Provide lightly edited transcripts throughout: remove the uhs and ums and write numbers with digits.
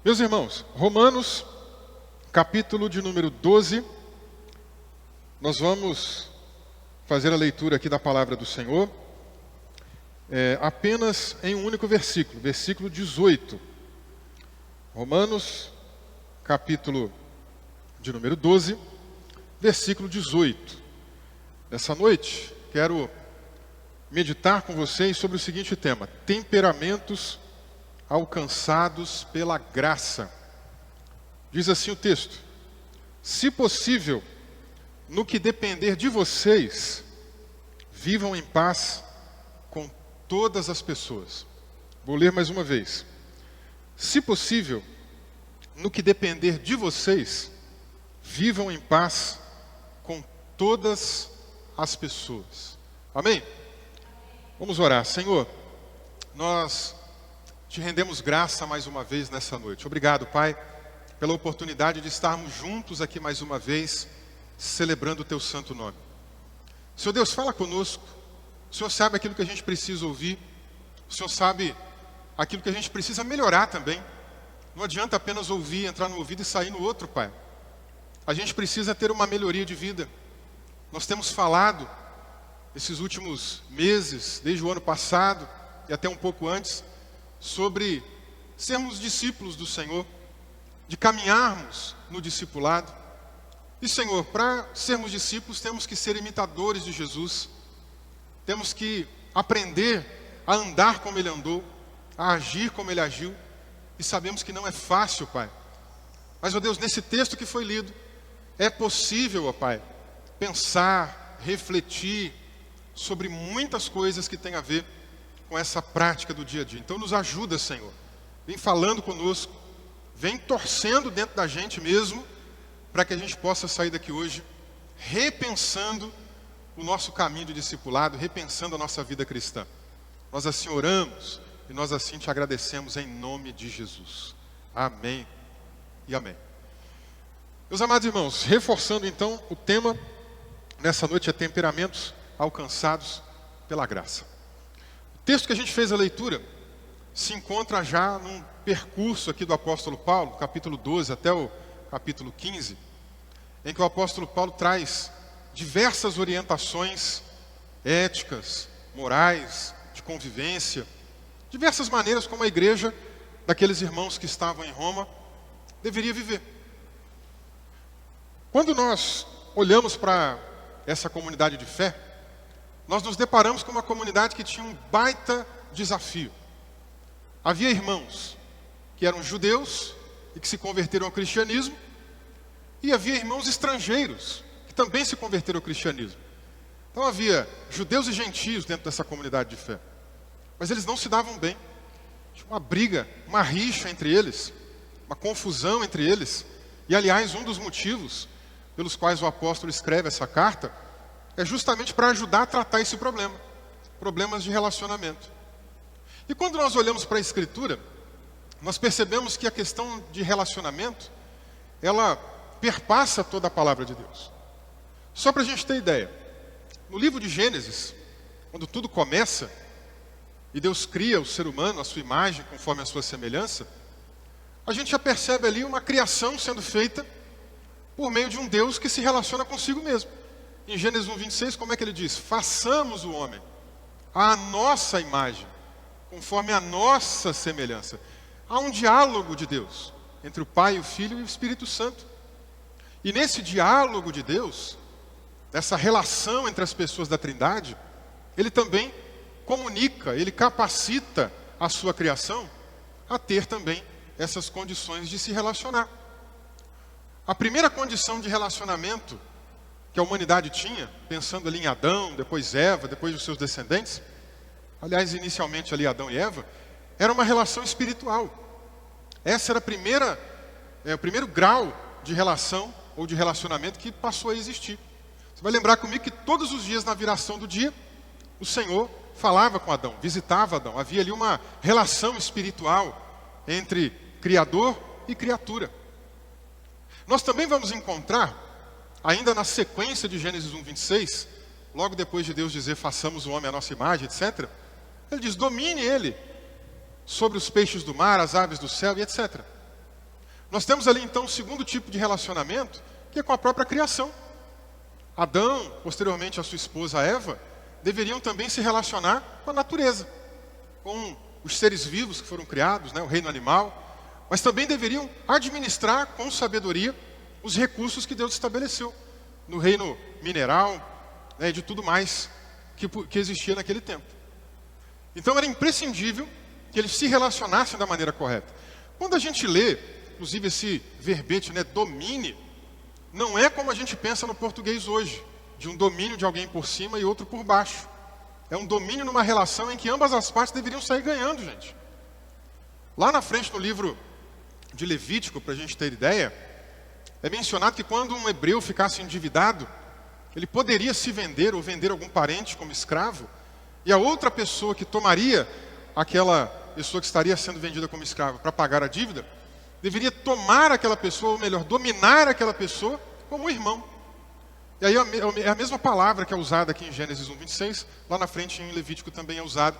Meus irmãos, Romanos, capítulo de número 12, nós vamos fazer a leitura aqui da palavra do Senhor, apenas em um único versículo, versículo 18. Romanos, capítulo de número 12, versículo 18. Nessa noite, quero meditar com vocês sobre o seguinte tema: temperamentos alcançados pela graça. Diz assim o texto: se possível, no que depender de vocês, vivam em paz com todas as pessoas. Vou ler mais uma vez. Se possível, no que depender de vocês, vivam em paz com todas as pessoas. Amém? Vamos orar. Senhor, nós te rendemos graça mais uma vez nessa noite. Obrigado, Pai, pela oportunidade de estarmos juntos aqui mais uma vez, celebrando o Teu santo nome. Senhor Deus, fala conosco. O Senhor sabe aquilo que a gente precisa ouvir. O Senhor sabe aquilo que a gente precisa melhorar também. Não adianta apenas ouvir, entrar no ouvido e sair no outro, Pai. A gente precisa ter uma melhoria de vida. Nós temos falado esses últimos meses, desde o ano passado e até um pouco antes, sobre sermos discípulos do Senhor, de caminharmos no discipulado. E, Senhor, para sermos discípulos, temos que ser imitadores de Jesus. Temos que aprender a andar como Ele andou, a agir como Ele agiu. E sabemos que não é fácil, Pai. Mas, ó Deus, nesse texto que foi lido, é possível, ó Pai, pensar, refletir sobre muitas coisas que têm a ver com essa prática do dia a dia. Então nos ajuda, Senhor. Vem falando conosco, vem torcendo dentro da gente mesmo, para que a gente possa sair daqui hoje repensando o nosso caminho de discipulado, repensando a nossa vida cristã. Nós assim oramos e nós assim te agradecemos em nome de Jesus. Amém e amém. Meus amados irmãos, reforçando então o tema nessa noite é temperamentos alcançados pela graça. O texto que a gente fez a leitura se encontra já num percurso aqui do apóstolo Paulo, capítulo 12 até o capítulo 15, em que o apóstolo Paulo traz diversas orientações éticas, morais, de convivência, diversas maneiras como a igreja daqueles irmãos que estavam em Roma deveria viver. Quando nós olhamos para essa comunidade de fé, nós nos deparamos com uma comunidade que tinha um baita desafio. Havia irmãos que eram judeus e que se converteram ao cristianismo, e havia irmãos estrangeiros que também se converteram ao cristianismo. Então havia judeus e gentios dentro dessa comunidade de fé. Mas eles não se davam bem. Tinha uma briga, uma rixa entre eles, uma confusão entre eles. E aliás, um dos motivos pelos quais o apóstolo escreve essa carta é justamente para ajudar a tratar esse problema, problemas de relacionamento. E quando nós olhamos para a Escritura, nós percebemos que a questão de relacionamento, ela perpassa toda a palavra de Deus. Só para a gente ter ideia, no livro de Gênesis, quando tudo começa, e Deus cria o ser humano, a sua imagem, conforme a sua semelhança, a gente já percebe ali uma criação sendo feita por meio de um Deus que se relaciona consigo mesmo. Em Gênesis 1:26, como é que ele diz? Façamos o homem à nossa imagem, conforme a nossa semelhança. Há um diálogo de Deus entre o Pai, o Filho e o Espírito Santo. E nesse diálogo de Deus, nessa relação entre as pessoas da Trindade, Ele também comunica, Ele capacita a sua criação a ter também essas condições de se relacionar. A primeira condição de relacionamento que a humanidade tinha, pensando ali em Adão, depois Eva, depois os seus descendentes, aliás, inicialmente ali Adão e Eva, era uma relação espiritual. Essa era o primeiro grau de relação ou de relacionamento que passou a existir. Você vai lembrar comigo que todos os dias na viração do dia, o Senhor falava com Adão, visitava Adão. Havia ali uma relação espiritual entre Criador e criatura. Nós também vamos encontrar, ainda na sequência de Gênesis 1:26, logo depois de Deus dizer, façamos o homem à nossa imagem, etc. Ele diz, domine ele sobre os peixes do mar, as aves do céu e etc. Nós temos ali então o segundo tipo de relacionamento, que é com a própria criação. Adão, posteriormente a sua esposa Eva, deveriam também se relacionar com a natureza, com os seres vivos que foram criados, o reino animal, mas também deveriam administrar com sabedoria os recursos que Deus estabeleceu no reino mineral, e de tudo mais que existia naquele tempo. Então era imprescindível que eles se relacionassem da maneira correta. Quando a gente lê, inclusive esse verbete, domine, não é como a gente pensa no português hoje, de um domínio de alguém por cima e outro por baixo. É um domínio numa relação em que ambas as partes deveriam sair ganhando, gente. Lá na frente, no livro de Levítico, para a gente ter ideia, é mencionado que quando um hebreu ficasse endividado, ele poderia se vender ou vender algum parente como escravo, e a outra pessoa que tomaria aquela pessoa que estaria sendo vendida como escravo para pagar a dívida, deveria tomar aquela pessoa, ou melhor, dominar aquela pessoa como um irmão. E aí é a mesma palavra que é usada aqui em Gênesis 1:26, lá na frente em Levítico também é usado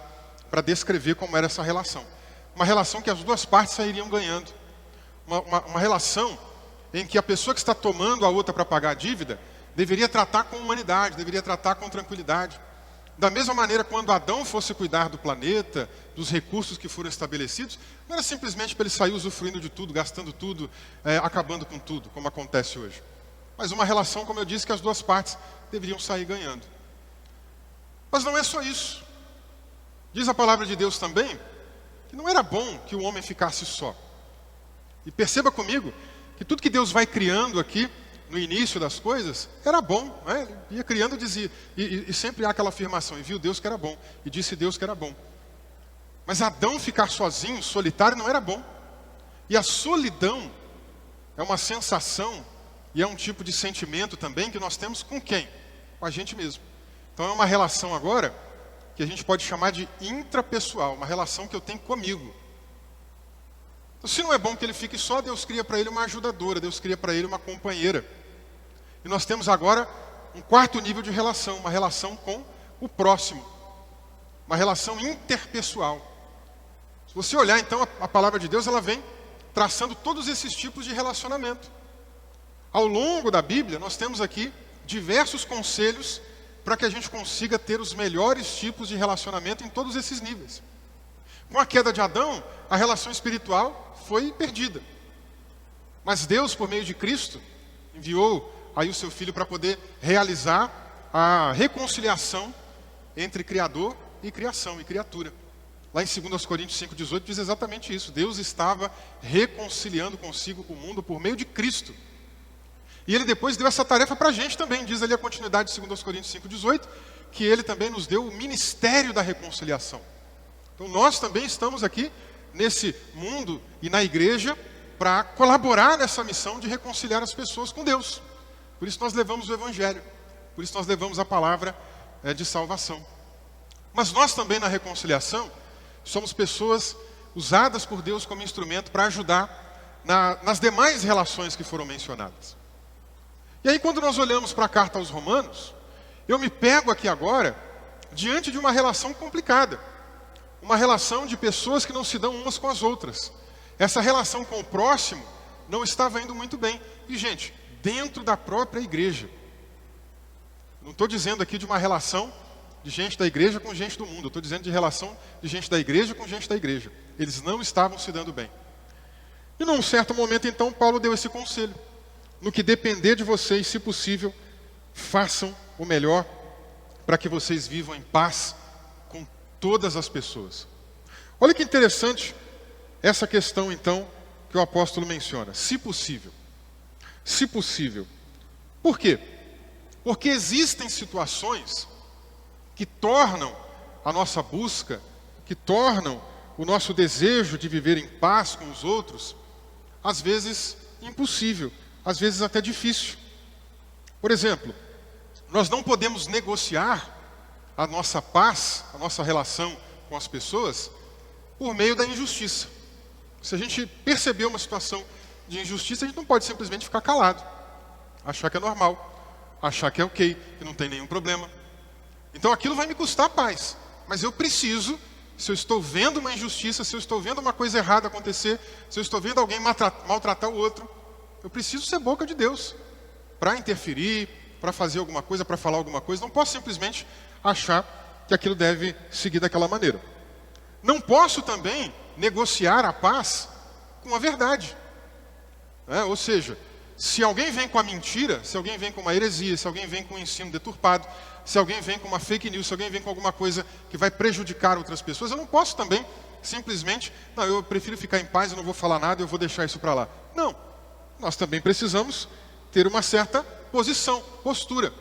para descrever como era essa relação. Uma relação que as duas partes sairiam ganhando. Uma relação em que a pessoa que está tomando a outra para pagar a dívida deveria tratar com humanidade, deveria tratar com tranquilidade. Da mesma maneira, quando Adão fosse cuidar do planeta, dos recursos que foram estabelecidos, não era simplesmente para ele sair usufruindo de tudo, gastando tudo, acabando com tudo, como acontece hoje. Mas uma relação, como eu disse, que as duas partes deveriam sair ganhando. Mas não é só isso. Diz a palavra de Deus também que não era bom que o homem ficasse só. E perceba comigo que tudo que Deus vai criando aqui, no início das coisas, era bom. Ele ia criando e dizia, e sempre há aquela afirmação, e viu Deus que era bom, e disse Deus que era bom. Mas Adão ficar sozinho, solitário, não era bom. E a solidão é uma sensação, e é um tipo de sentimento também que nós temos com quem? Com a gente mesmo. Então é uma relação agora que a gente pode chamar de intrapessoal, uma relação que eu tenho comigo. Então, se não é bom que ele fique só, Deus cria para ele uma ajudadora, Deus cria para ele uma companheira. E nós temos agora um quarto nível de relação, uma relação com o próximo, uma relação interpessoal. Se você olhar então a palavra de Deus, ela vem traçando todos esses tipos de relacionamento. Ao longo da Bíblia, nós temos aqui diversos conselhos para que a gente consiga ter os melhores tipos de relacionamento em todos esses níveis. Com a queda de Adão, a relação espiritual foi perdida. Mas Deus, por meio de Cristo, enviou aí o seu Filho para poder realizar a reconciliação entre Criador e criação e criatura. Lá em 2 Coríntios 5,18 diz exatamente isso. Deus estava reconciliando consigo o mundo por meio de Cristo. E Ele depois deu essa tarefa para a gente também. Diz ali a continuidade de 2 Coríntios 5,18, que Ele também nos deu o ministério da reconciliação. Então nós também estamos aqui nesse mundo e na igreja para colaborar nessa missão de reconciliar as pessoas com Deus. Por isso nós levamos o Evangelho, por isso nós levamos a palavra de salvação. Mas nós também na reconciliação somos pessoas usadas por Deus como instrumento para ajudar nas demais relações que foram mencionadas. E aí quando nós olhamos para a carta aos Romanos, eu me pego aqui agora diante de uma relação complicada. Uma relação de pessoas que não se dão umas com as outras. Essa relação com o próximo não estava indo muito bem. E, gente, dentro da própria igreja. Não estou dizendo aqui de uma relação de gente da igreja com gente do mundo. Estou dizendo de relação de gente da igreja com gente da igreja. Eles não estavam se dando bem. E num certo momento, então, Paulo deu esse conselho. No que depender de vocês, se possível, façam o melhor para que vocês vivam em paz com todas as pessoas. Olha que interessante essa questão, então, que o apóstolo menciona. Se possível. Se possível. Por quê? Porque existem situações que tornam a nossa busca, que tornam o nosso desejo de viver em paz com os outros, às vezes impossível, às vezes até difícil. Por exemplo, nós não podemos negociar a nossa paz, a nossa relação com as pessoas, por meio da injustiça. Se a gente perceber uma situação de injustiça, a gente não pode simplesmente ficar calado, achar que é normal, achar que é ok, que não tem nenhum problema. Então aquilo vai me custar paz, mas eu preciso se eu estou vendo uma injustiça, se eu estou vendo uma coisa errada acontecer, se eu estou vendo alguém maltratar o outro, eu preciso ser boca de Deus para interferir, para fazer alguma coisa, para falar alguma coisa. Não posso simplesmente achar que aquilo deve seguir daquela maneira. Não posso também negociar a paz com a verdade. Ou seja, se alguém vem com a mentira, se alguém vem com uma heresia, se alguém vem com um ensino deturpado, se alguém vem com uma fake news, se alguém vem com alguma coisa que vai prejudicar outras pessoas, eu não posso também simplesmente, não, eu prefiro ficar em paz, eu não vou falar nada, eu vou deixar isso para lá. Não, nós também precisamos ter uma certa posição, postura,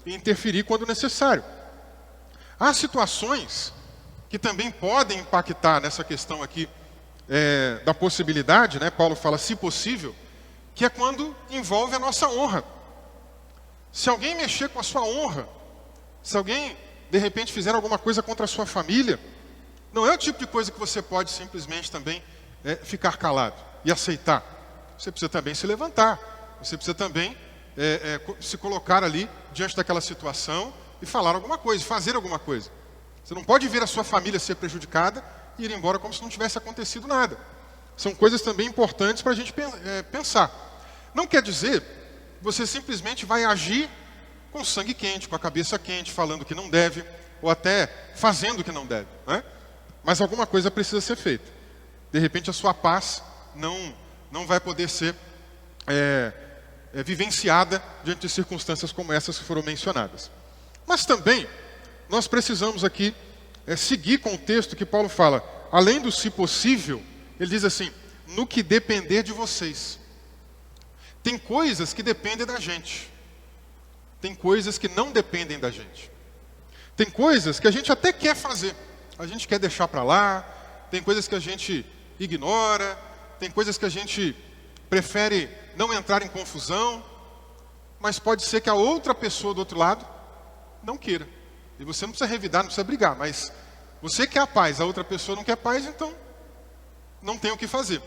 e interferir quando necessário. Há situações que também podem impactar nessa questão aqui da possibilidade, né? Paulo fala, se possível, que é quando envolve a nossa honra. Se alguém mexer com a sua honra, se alguém, de repente, fizer alguma coisa contra a sua família, não é o tipo de coisa que você pode simplesmente também ficar calado e aceitar. Você precisa também se levantar, você precisa também se colocar ali diante daquela situação e falar alguma coisa, fazer alguma coisa. Você não pode ver a sua família ser prejudicada e ir embora como se não tivesse acontecido nada. São coisas também importantes para a gente pensar. Não quer dizer que você simplesmente vai agir com sangue quente, com a cabeça quente, falando que não deve, ou até fazendo que não deve, né? Mas alguma coisa precisa ser feita. De repente a sua paz não vai poder ser vivenciada diante de circunstâncias como essas que foram mencionadas. Mas também nós precisamos aqui seguir com o texto que Paulo fala, além do se possível, ele diz assim, no que depender de vocês. Tem coisas que dependem da gente. Tem coisas que não dependem da gente. Tem coisas que a gente até quer fazer. A gente quer deixar para lá. Tem coisas que a gente ignora. Tem coisas que a gente prefere não entrar em confusão. Mas pode ser que a outra pessoa do outro lado não queira. E você não precisa revidar, não precisa brigar. Mas você quer a paz, a outra pessoa não quer paz, então não tem o que fazer.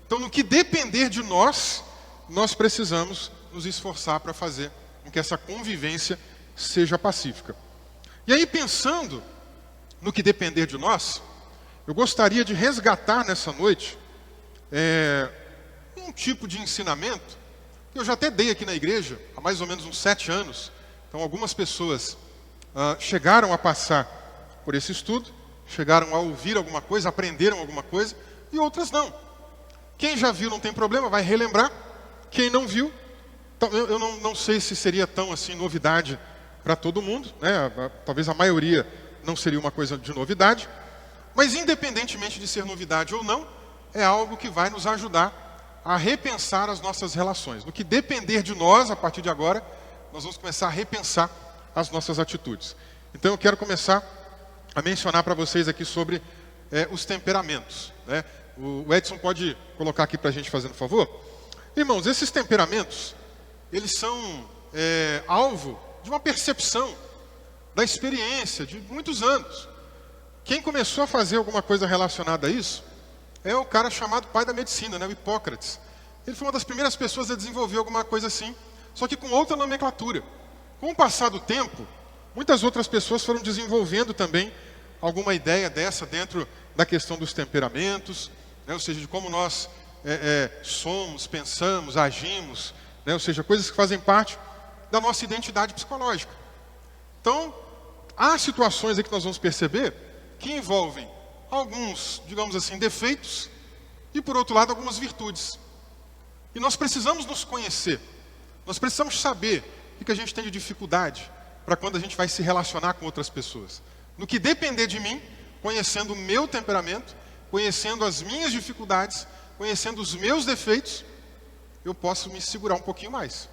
Então, no que depender de nós, nós precisamos nos esforçar para fazer com que essa convivência seja pacífica. E aí, pensando no que depender de nós, eu gostaria de resgatar nessa noite um tipo de ensinamento que eu já até dei aqui na igreja há mais ou menos uns 7 anos. Então, algumas pessoas chegaram a passar por esse estudo, chegaram a ouvir alguma coisa, aprenderam alguma coisa, e outras não. Quem já viu não tem problema, vai relembrar. Quem não viu, eu não sei se seria tão assim novidade para todo mundo, né? Talvez a maioria não seria uma coisa de novidade, mas independentemente de ser novidade ou não, é algo que vai nos ajudar a repensar as nossas relações. No que depender de nós, a partir de agora, nós vamos começar a repensar as nossas atitudes. Então eu quero começar a mencionar para vocês aqui sobre os temperamentos, né? O Edson pode colocar aqui para a gente, fazendo favor? Irmãos, esses temperamentos, eles são alvo de uma percepção da experiência de muitos anos. Quem começou a fazer alguma coisa relacionada a isso é o cara chamado pai da medicina, né, o Hipócrates. Ele foi uma das primeiras pessoas a desenvolver alguma coisa assim, só que com outra nomenclatura. Com o passar do tempo, muitas outras pessoas foram desenvolvendo também alguma ideia dessa dentro da questão dos temperamentos, né, ou seja, de como nós somos, pensamos, agimos, né, ou seja, coisas que fazem parte da nossa identidade psicológica. Então, há situações aí que nós vamos perceber que envolvem alguns, digamos assim, defeitos e, por outro lado, algumas virtudes. E nós precisamos nos conhecer, nós precisamos saber o que a gente tem de dificuldade para quando a gente vai se relacionar com outras pessoas. No que depender de mim, conhecendo o meu temperamento, conhecendo as minhas dificuldades, conhecendo os meus defeitos, eu posso me segurar um pouquinho mais.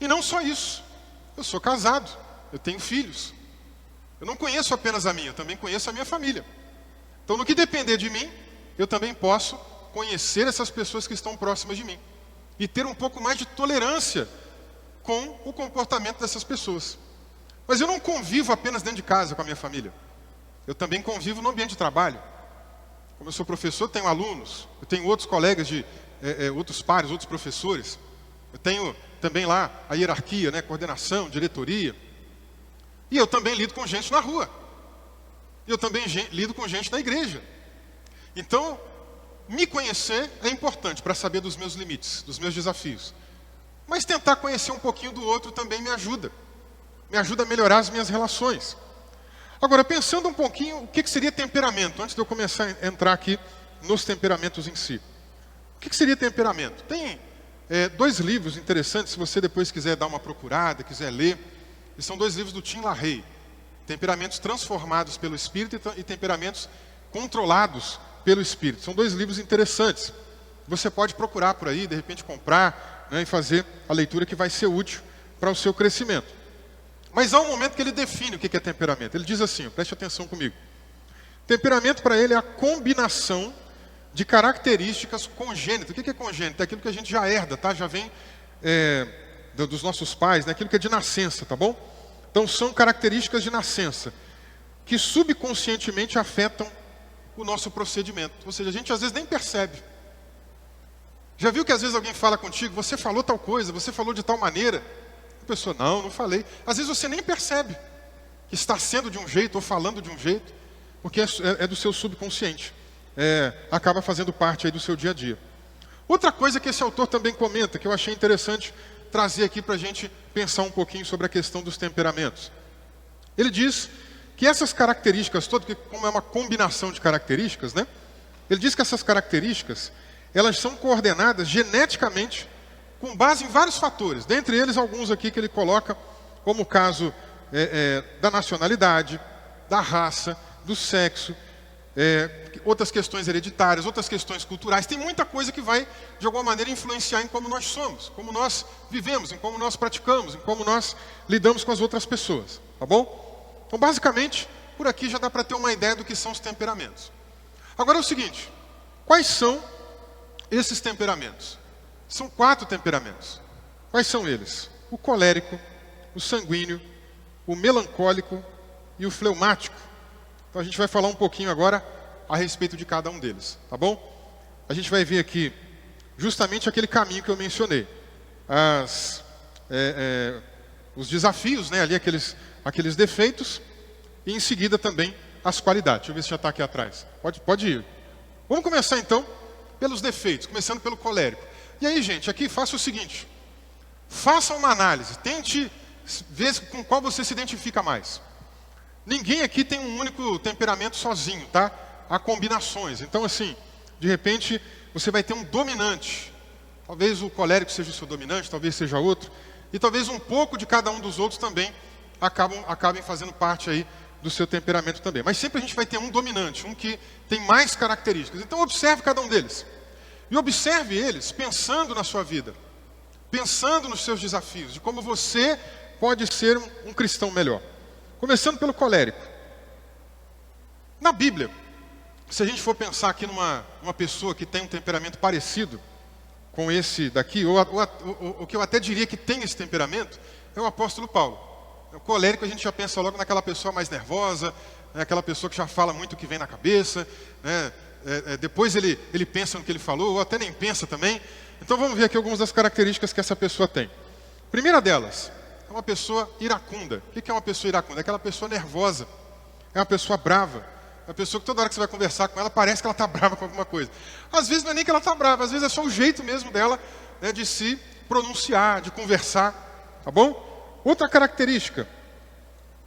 E não só isso, eu sou casado, eu tenho filhos. Eu não conheço apenas a minha, eu também conheço a minha família. Então, no que depender de mim, eu também posso conhecer essas pessoas que estão próximas de mim. E ter um pouco mais de tolerância com o comportamento dessas pessoas. Mas eu não convivo apenas dentro de casa com a minha família. Eu também convivo no ambiente de trabalho. Como eu sou professor, tenho alunos, eu tenho outros colegas de outros pares, outros professores. Eu tenho também lá a hierarquia, né, coordenação, diretoria. E eu também lido com gente na rua. Eu também lido com gente da igreja. Então, me conhecer é importante para saber dos meus limites, dos meus desafios. Mas tentar conhecer um pouquinho do outro também me ajuda. Me ajuda a melhorar as minhas relações. Agora, pensando um pouquinho, o que seria temperamento? Antes de eu começar a entrar aqui nos temperamentos em si. O que seria temperamento? Tem dois livros interessantes, se você depois quiser dar uma procurada, quiser ler. E são dois livros do Tim LaHaye. Temperamentos transformados pelo Espírito e temperamentos controlados pelo Espírito. São dois livros interessantes. Você pode procurar por aí, de repente comprar, né, e fazer a leitura que vai ser útil para o seu crescimento. Mas há um momento que ele define o que é temperamento. Ele diz assim, preste atenção comigo. Temperamento para ele é a combinação de características congênitas. O que é congênito? É aquilo que a gente já herda, tá? Já vem dos nossos pais, né? Aquilo que é de nascença, tá bom? Então são características de nascença que subconscientemente afetam o nosso procedimento. Ou seja, a gente às vezes nem percebe. Já viu que às vezes alguém fala contigo, você falou tal coisa, você falou de tal maneira? A pessoa, não falei. Às vezes você nem percebe que está sendo de um jeito ou falando de um jeito, porque é do seu subconsciente. Acaba fazendo parte aí do seu dia a dia. Outra coisa que esse autor também comenta, que eu achei interessante trazer aqui para a gente pensar um pouquinho sobre a questão dos temperamentos. Ele diz que essas características todas, que como é uma combinação de características, né? Ele diz que essas características, elas são coordenadas geneticamente com base em vários fatores. Dentre eles, alguns aqui que ele coloca, como o caso da nacionalidade, da raça, do sexo, outras questões hereditárias, outras questões culturais. Tem muita coisa que vai, de alguma maneira, influenciar em como nós somos, como nós vivemos, em como nós praticamos, em como nós lidamos com as outras pessoas. Tá bom? Então, basicamente, por aqui já dá para ter uma ideia do que são os temperamentos. Agora é o seguinte, quais são esses temperamentos? São 4 temperamentos. Quais são eles? O colérico, o sanguíneo, o melancólico e o fleumático. Então a gente vai falar um pouquinho agora a respeito de cada um deles, tá bom? A gente vai ver aqui justamente aquele caminho que eu mencionei. Os desafios, né, ali aqueles defeitos, e em seguida também as qualidades. Deixa eu ver se já está aqui atrás. Pode ir. Vamos começar então pelos defeitos, começando pelo colérico. E aí, gente, aqui faça o seguinte. Faça uma análise, tente ver com qual você se identifica mais. Ninguém aqui tem um único temperamento sozinho, tá? Há combinações. Então, assim, de repente, você vai ter um dominante. Talvez o colérico seja o seu dominante, talvez seja outro. E talvez um pouco de cada um dos outros também acabem fazendo parte aí do seu temperamento também. Mas sempre a gente vai ter um dominante, um que tem mais características. Então, observe cada um deles. E observe eles pensando na sua vida. Pensando nos seus desafios, de como você pode ser um cristão melhor. Começando pelo colérico. Na Bíblia, se a gente for pensar aqui numa pessoa que tem um temperamento parecido com esse daqui, ou o que eu até diria que tem esse temperamento, é o apóstolo Paulo. O colérico a gente já pensa logo naquela pessoa mais nervosa, né, aquela pessoa que já fala muito o que vem na cabeça, né, depois ele pensa no que ele falou, ou até nem pensa também. Então vamos ver aqui algumas das características que essa pessoa tem. Primeira delas, é uma pessoa iracunda. O que é uma pessoa iracunda? É aquela pessoa nervosa, é uma pessoa brava, é uma pessoa que toda hora que você vai conversar com ela, parece que ela está brava com alguma coisa. Às vezes não é nem que ela está brava, às vezes é só o jeito mesmo dela, né, de se pronunciar, de conversar, tá bom? Outra característica,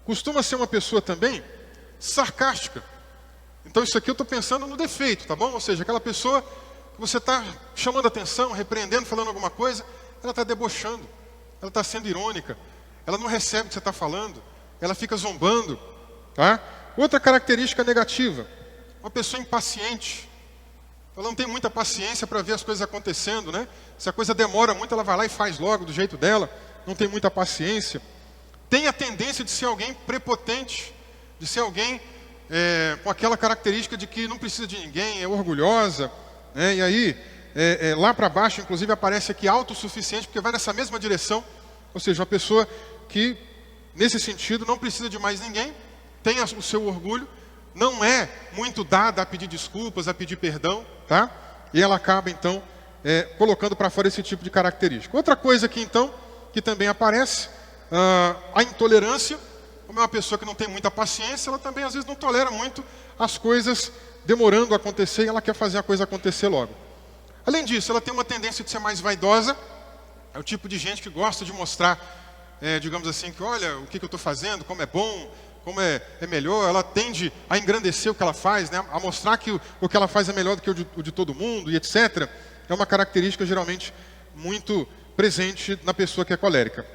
costuma ser uma pessoa também sarcástica. Então isso aqui eu estou pensando no defeito, tá bom? Ou seja, aquela pessoa que você está chamando a atenção, repreendendo, falando alguma coisa, ela está debochando, ela está sendo irônica, ela não recebe o que você está falando, ela fica zombando, tá? Outra característica negativa, uma pessoa impaciente. Ela não tem muita paciência para ver as coisas acontecendo, né? Se a coisa demora muito, ela vai lá e faz logo do jeito dela, não tem muita paciência. Tem a tendência de ser alguém prepotente, de ser alguém com aquela característica de que não precisa de ninguém, é orgulhosa, né? E aí, lá para baixo, inclusive, aparece aqui autossuficiente, porque vai nessa mesma direção. Ou seja, uma pessoa que, nesse sentido, não precisa de mais ninguém, tem o seu orgulho, não é muito dada a pedir desculpas, a pedir perdão, tá? E ela acaba, então, colocando para fora esse tipo de característica. Outra coisa aqui, então, que também aparece, a intolerância, como é uma pessoa que não tem muita paciência, ela também às vezes não tolera muito as coisas demorando a acontecer e ela quer fazer a coisa acontecer logo. Além disso, ela tem uma tendência de ser mais vaidosa, é o tipo de gente que gosta de mostrar, digamos assim, que olha o que eu estou fazendo, como é bom, como é melhor. Ela tende a engrandecer o que ela faz, né? A mostrar que o que ela faz é melhor do que o de todo mundo e etc. É uma característica geralmente muito presente na pessoa que é colérica.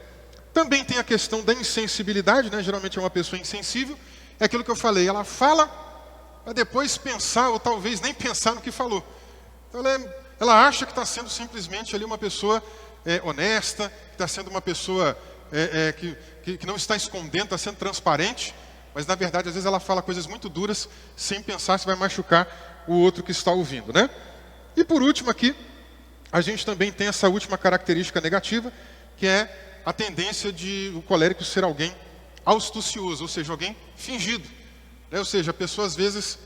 Também tem a questão da insensibilidade, né? Geralmente é uma pessoa insensível. É aquilo que eu falei, ela fala para depois pensar, ou talvez nem pensar no que falou. Então ela acha que está sendo simplesmente ali uma pessoa honesta, que está sendo uma pessoa que não está escondendo, está sendo transparente, mas na verdade às vezes ela fala coisas muito duras sem pensar se vai machucar o outro que está ouvindo, né? E por último aqui, a gente também tem essa última característica negativa, que é a tendência de o colérico ser alguém astucioso, ou seja, alguém fingido, né? Ou seja, a pessoa às vezes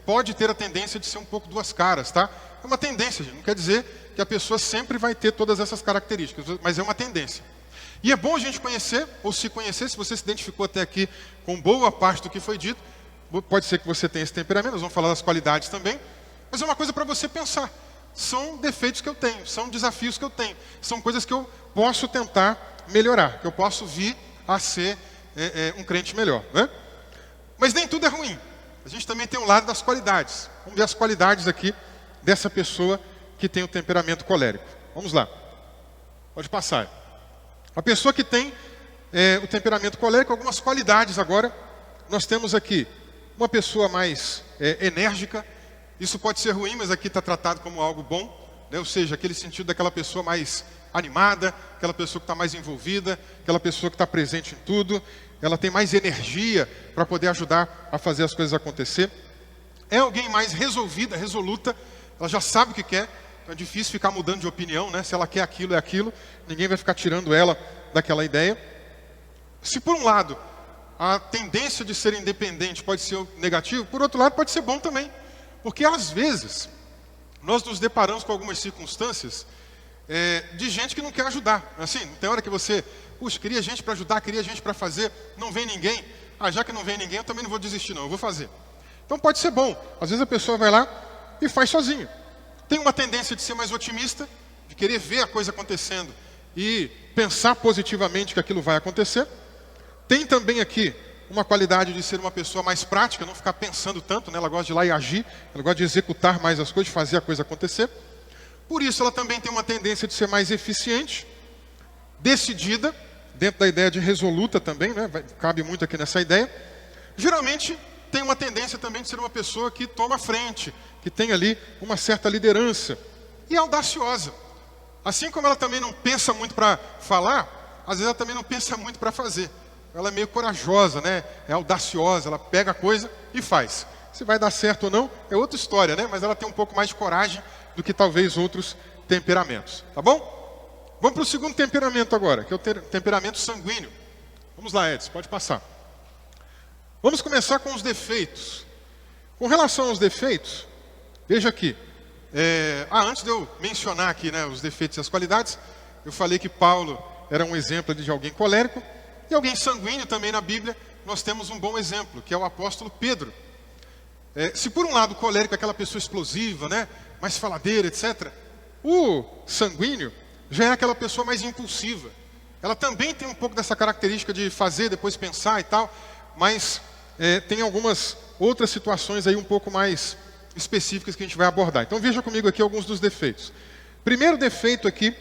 pode ter a tendência de ser um pouco duas caras, tá? É uma tendência, gente. Não quer dizer que a pessoa sempre vai ter todas essas características, mas é uma tendência. E é bom a gente conhecer, ou se conhecer, se você se identificou até aqui com boa parte do que foi dito, pode ser que você tenha esse temperamento, nós vamos falar das qualidades também, mas é uma coisa para você pensar. São defeitos que eu tenho, são desafios que eu tenho, são coisas que eu posso tentar melhorar, que eu posso vir a ser um crente melhor, né? Mas nem tudo é ruim. A gente também tem um lado das qualidades. Vamos ver as qualidades aqui dessa pessoa que tem o temperamento colérico. Vamos lá. Pode passar. A pessoa que tem o temperamento colérico, algumas qualidades agora. Nós temos aqui uma pessoa mais enérgica. Isso pode ser ruim, mas aqui está tratado como algo bom, né? Ou seja, aquele sentido daquela pessoa mais animada, aquela pessoa que está mais envolvida, aquela pessoa que está presente em tudo. Ela tem mais energia para poder ajudar a fazer as coisas acontecer. É alguém mais resolvida, resoluta, ela já sabe o que quer, então é difícil ficar mudando de opinião, né? Se ela quer aquilo, é aquilo, ninguém vai ficar tirando ela daquela ideia. Se por um lado a tendência de ser independente pode ser negativo, por outro lado pode ser bom também, porque às vezes nós nos deparamos com algumas circunstâncias de gente que não quer ajudar. Assim, tem hora que você, puxa, queria gente para ajudar, queria gente para fazer, não vem ninguém. Já que não vem ninguém, eu também não vou desistir não, eu vou fazer. Então pode ser bom, às vezes a pessoa vai lá e faz sozinho. Tem uma tendência de ser mais otimista, de querer ver a coisa acontecendo e pensar positivamente que aquilo vai acontecer. Tem também aqui uma qualidade de ser uma pessoa mais prática, não ficar pensando tanto, né? Ela gosta de ir lá e agir, ela gosta de executar mais as coisas, de fazer a coisa acontecer. Por isso ela também tem uma tendência de ser mais eficiente, decidida, dentro da ideia de resoluta também, né? Cabe muito aqui nessa ideia. Geralmente tem uma tendência também de ser uma pessoa que toma a frente, que tem ali uma certa liderança. E audaciosa. Assim como ela também não pensa muito para falar, às vezes ela também não pensa muito para fazer. Ela é meio corajosa, né? É audaciosa, ela pega a coisa e faz. Se vai dar certo ou não, é outra história, né? Mas ela tem um pouco mais de coragem do que talvez outros temperamentos. Tá bom? Vamos para o segundo temperamento agora, que é o temperamento sanguíneo. Vamos lá, Edson, pode passar. Vamos começar com os defeitos. Com relação aos defeitos, veja aqui. Antes de eu mencionar aqui, né, os defeitos e as qualidades, eu falei que Paulo era um exemplo de alguém colérico, e alguém sanguíneo também na Bíblia, nós temos um bom exemplo, que é o apóstolo Pedro. Se por um lado o colérico é aquela pessoa explosiva, né, mais faladeira, etc., o sanguíneo já é aquela pessoa mais impulsiva. Ela também tem um pouco dessa característica de fazer, depois pensar e tal, mas tem algumas outras situações aí um pouco mais específicas que a gente vai abordar. Então veja comigo aqui alguns dos defeitos. Primeiro defeito aqui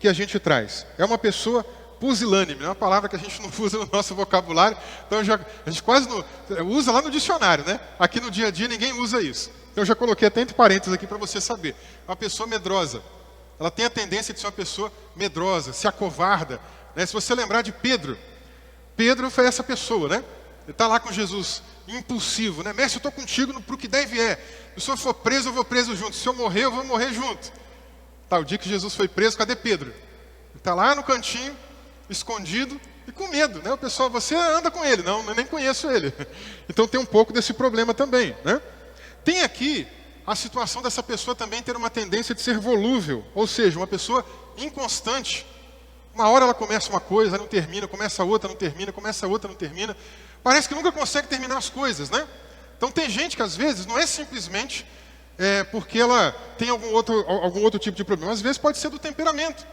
que a gente traz é uma pessoa pusilânime, é uma palavra que a gente não usa no nosso vocabulário, então a gente quase não usa lá no dicionário, né? Aqui no dia a dia ninguém usa isso. Então eu já coloquei até entre parênteses aqui para você saber. Uma pessoa medrosa, ela tem a tendência de ser uma pessoa medrosa, se acovarda, né? Se você lembrar de Pedro, Pedro foi essa pessoa, né? Ele está lá com Jesus, impulsivo, né? Mestre, eu estou contigo para o que der e vier. Se o senhor for preso, eu vou preso junto. Se eu morrer, eu vou morrer junto. Tá, o dia que Jesus foi preso, cadê Pedro? Ele está lá no cantinho, escondido e com medo, né? O pessoal, você anda com ele. Não, eu nem conheço ele. Então tem um pouco desse problema também, né? Tem aqui a situação dessa pessoa também ter uma tendência de ser volúvel, ou seja, uma pessoa inconstante. Uma hora ela começa uma coisa, não termina, começa outra, não termina, começa outra, não termina. Parece que nunca consegue terminar as coisas, né? Então tem gente que às vezes não é simplesmente porque ela tem algum outro tipo de problema. Às vezes pode ser do temperamento.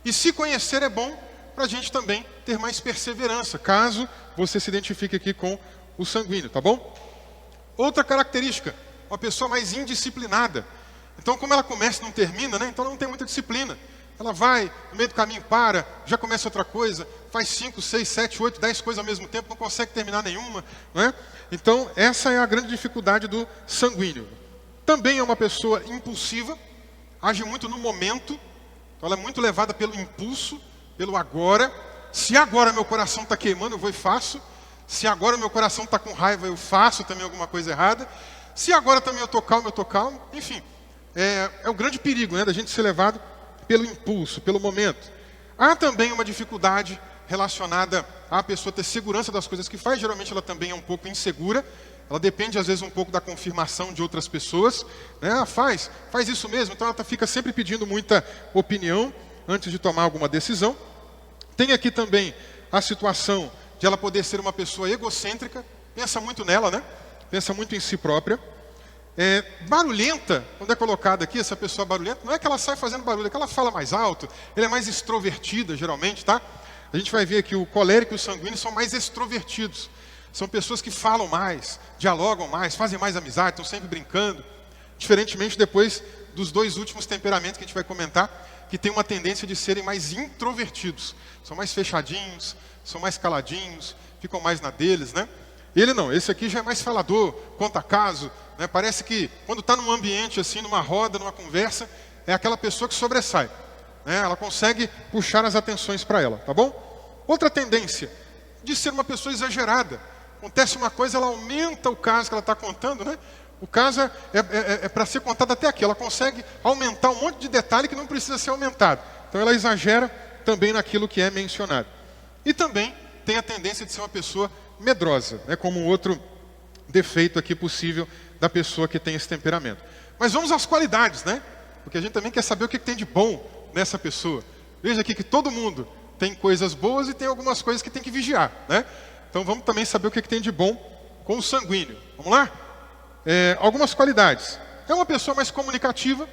E se conhecer é bom para a gente também ter mais perseverança, caso você se identifique aqui com o sanguíneo, tá bom? Outra característica, uma pessoa mais indisciplinada. Então como ela começa e não termina, né? Então ela não tem muita disciplina. Ela vai, no meio do caminho para, já começa outra coisa, faz 5, 6, 7, 8, 10 coisas ao mesmo tempo, não consegue terminar nenhuma, não é? Então essa é a grande dificuldade do sanguíneo. Também é uma pessoa impulsiva, age muito no momento, então ela é muito levada pelo impulso, pelo agora. Se agora meu coração está queimando, eu vou e faço. Se agora meu coração está com raiva, eu faço também alguma coisa errada. Se agora também eu estou calmo, enfim. É o grande perigo, né, da gente ser levado pelo impulso, pelo momento. Há também uma dificuldade relacionada à pessoa ter segurança das coisas que faz. Geralmente ela também é um pouco insegura. Ela depende às vezes um pouco da confirmação de outras pessoas, né? Faz isso mesmo. Então ela fica sempre pedindo muita opinião antes de tomar alguma decisão. Tem aqui também a situação de ela poder ser uma pessoa egocêntrica, pensa muito nela, né? Pensa muito em si própria. Barulhenta, quando é colocado aqui, essa pessoa barulhenta, não é que ela sai fazendo barulho, é que ela fala mais alto, ela é mais extrovertida geralmente, tá? A gente vai ver que o colérico e o sanguíneo são mais extrovertidos. São pessoas que falam mais, dialogam mais, fazem mais amizade, estão sempre brincando. Diferentemente depois dos dois últimos temperamentos que a gente vai comentar, que tem uma tendência de serem mais introvertidos. São mais fechadinhos, são mais caladinhos, ficam mais na deles, né? Ele não, esse aqui já é mais falador, conta caso, né? Parece que quando está num ambiente assim, numa roda, numa conversa, é aquela pessoa que sobressai, né? Ela consegue puxar as atenções para ela, tá bom? Outra tendência de ser uma pessoa exagerada. Acontece uma coisa, ela aumenta o caso que ela está contando, né? O caso é para ser contado até aqui. Ela consegue aumentar um monte de detalhe que não precisa ser aumentado. Então ela exagera também naquilo que é mencionado. E também tem a tendência de ser uma pessoa medrosa, né? Como um outro defeito aqui possível da pessoa que tem esse temperamento. Mas vamos às qualidades, né? Porque a gente também quer saber o que tem de bom nessa pessoa. Veja aqui que todo mundo tem coisas boas e tem algumas coisas que tem que vigiar, né? Então vamos também saber o que tem de bom com o sanguíneo. Vamos lá? Algumas qualidades. É uma pessoa mais comunicativa.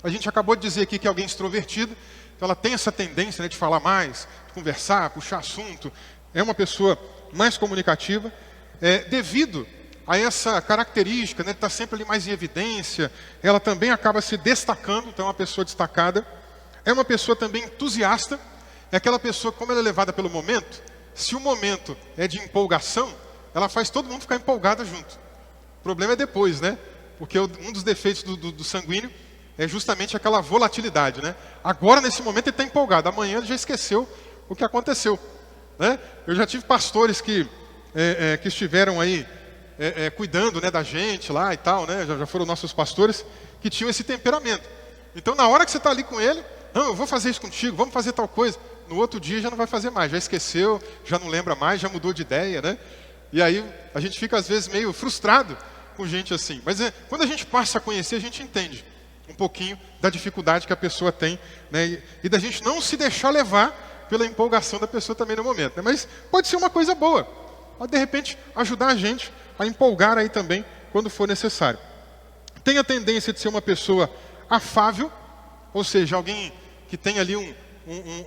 A gente acabou de dizer aqui que é alguém extrovertido. Então ela tem essa tendência, né, de falar mais, de conversar, puxar assunto. É uma pessoa mais comunicativa. Devido a essa característica, né, de estar sempre ali mais em evidência, ela também acaba se destacando. Então é uma pessoa destacada. É uma pessoa também entusiasta. É aquela pessoa, como ela é levada pelo momento, se o momento é de empolgação, ela faz todo mundo ficar empolgado junto. O problema é depois, né? Porque um dos defeitos do sanguíneo é justamente aquela volatilidade, né? Agora, nesse momento, ele está empolgado. Amanhã ele já esqueceu o que aconteceu, né? Eu já tive pastores que estiveram aí cuidando, né, da gente lá e tal, né? Já foram nossos pastores que tinham esse temperamento. Então, na hora que você está ali com ele, não, eu vou fazer isso contigo, vamos fazer tal coisa. No outro dia já não vai fazer mais, já esqueceu, já não lembra mais, já mudou de ideia, né? E aí a gente fica às vezes meio frustrado com gente assim. Mas quando a gente passa a conhecer, a gente entende um pouquinho da dificuldade que a pessoa tem, né? E da gente não se deixar levar pela empolgação da pessoa também no momento, né? Mas pode ser uma coisa boa, pode de repente ajudar a gente a empolgar aí também quando for necessário. Tem a tendência de ser uma pessoa afável, ou seja, alguém que tem ali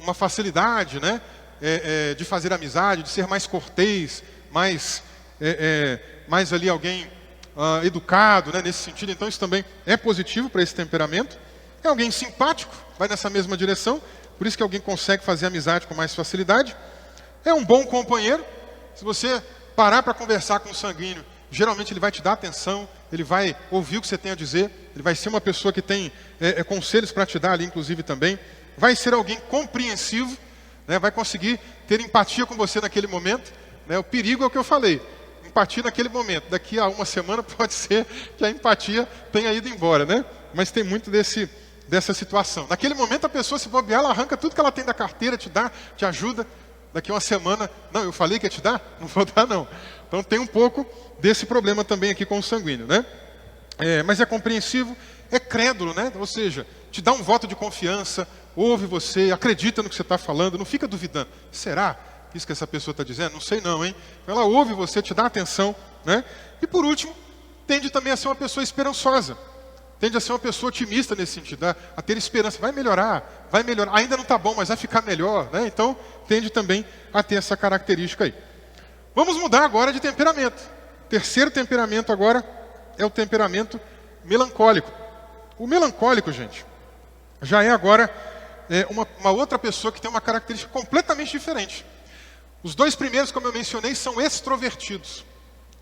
uma facilidade, né, de fazer amizade, de ser mais cortês, mais ali alguém educado, né, nesse sentido. Então isso também é positivo para esse temperamento. É alguém simpático, vai nessa mesma direção, por isso que alguém consegue fazer amizade com mais facilidade. É um bom companheiro. Se você parar para conversar com o sanguíneo, geralmente ele vai te dar atenção, ele vai ouvir o que você tem a dizer, ele vai ser uma pessoa que tem conselhos para te dar ali, inclusive também. Vai ser alguém compreensivo, né? Vai conseguir ter empatia com você naquele momento, né? O perigo é o que eu falei, empatia naquele momento. Daqui a uma semana pode ser que a empatia tenha ido embora, né? Mas tem muito dessa situação. Naquele momento a pessoa, se bobear, ela arranca tudo que ela tem da carteira, te dá, te ajuda. Daqui a uma semana, não, eu falei que ia te dar? Não vou dar não. Então tem um pouco desse problema também aqui com o sanguíneo, né? Mas é compreensivo, é crédulo, né? Ou seja, te dá um voto de confiança, ouve você, acredita no que você está falando, não fica duvidando. Será isso que essa pessoa está dizendo? Não sei não, hein? Ela ouve você, te dá atenção, né? E por último, tende também a ser uma pessoa esperançosa. Tende a ser uma pessoa otimista nesse sentido, a ter esperança. Vai melhorar. Ainda não está bom, mas vai ficar melhor, né? Então, tende também a ter essa característica aí. Vamos mudar agora de temperamento. O terceiro temperamento agora é o temperamento melancólico. O melancólico, gente, já é agora uma outra pessoa que tem uma característica completamente diferente. Os dois primeiros, como eu mencionei, são extrovertidos.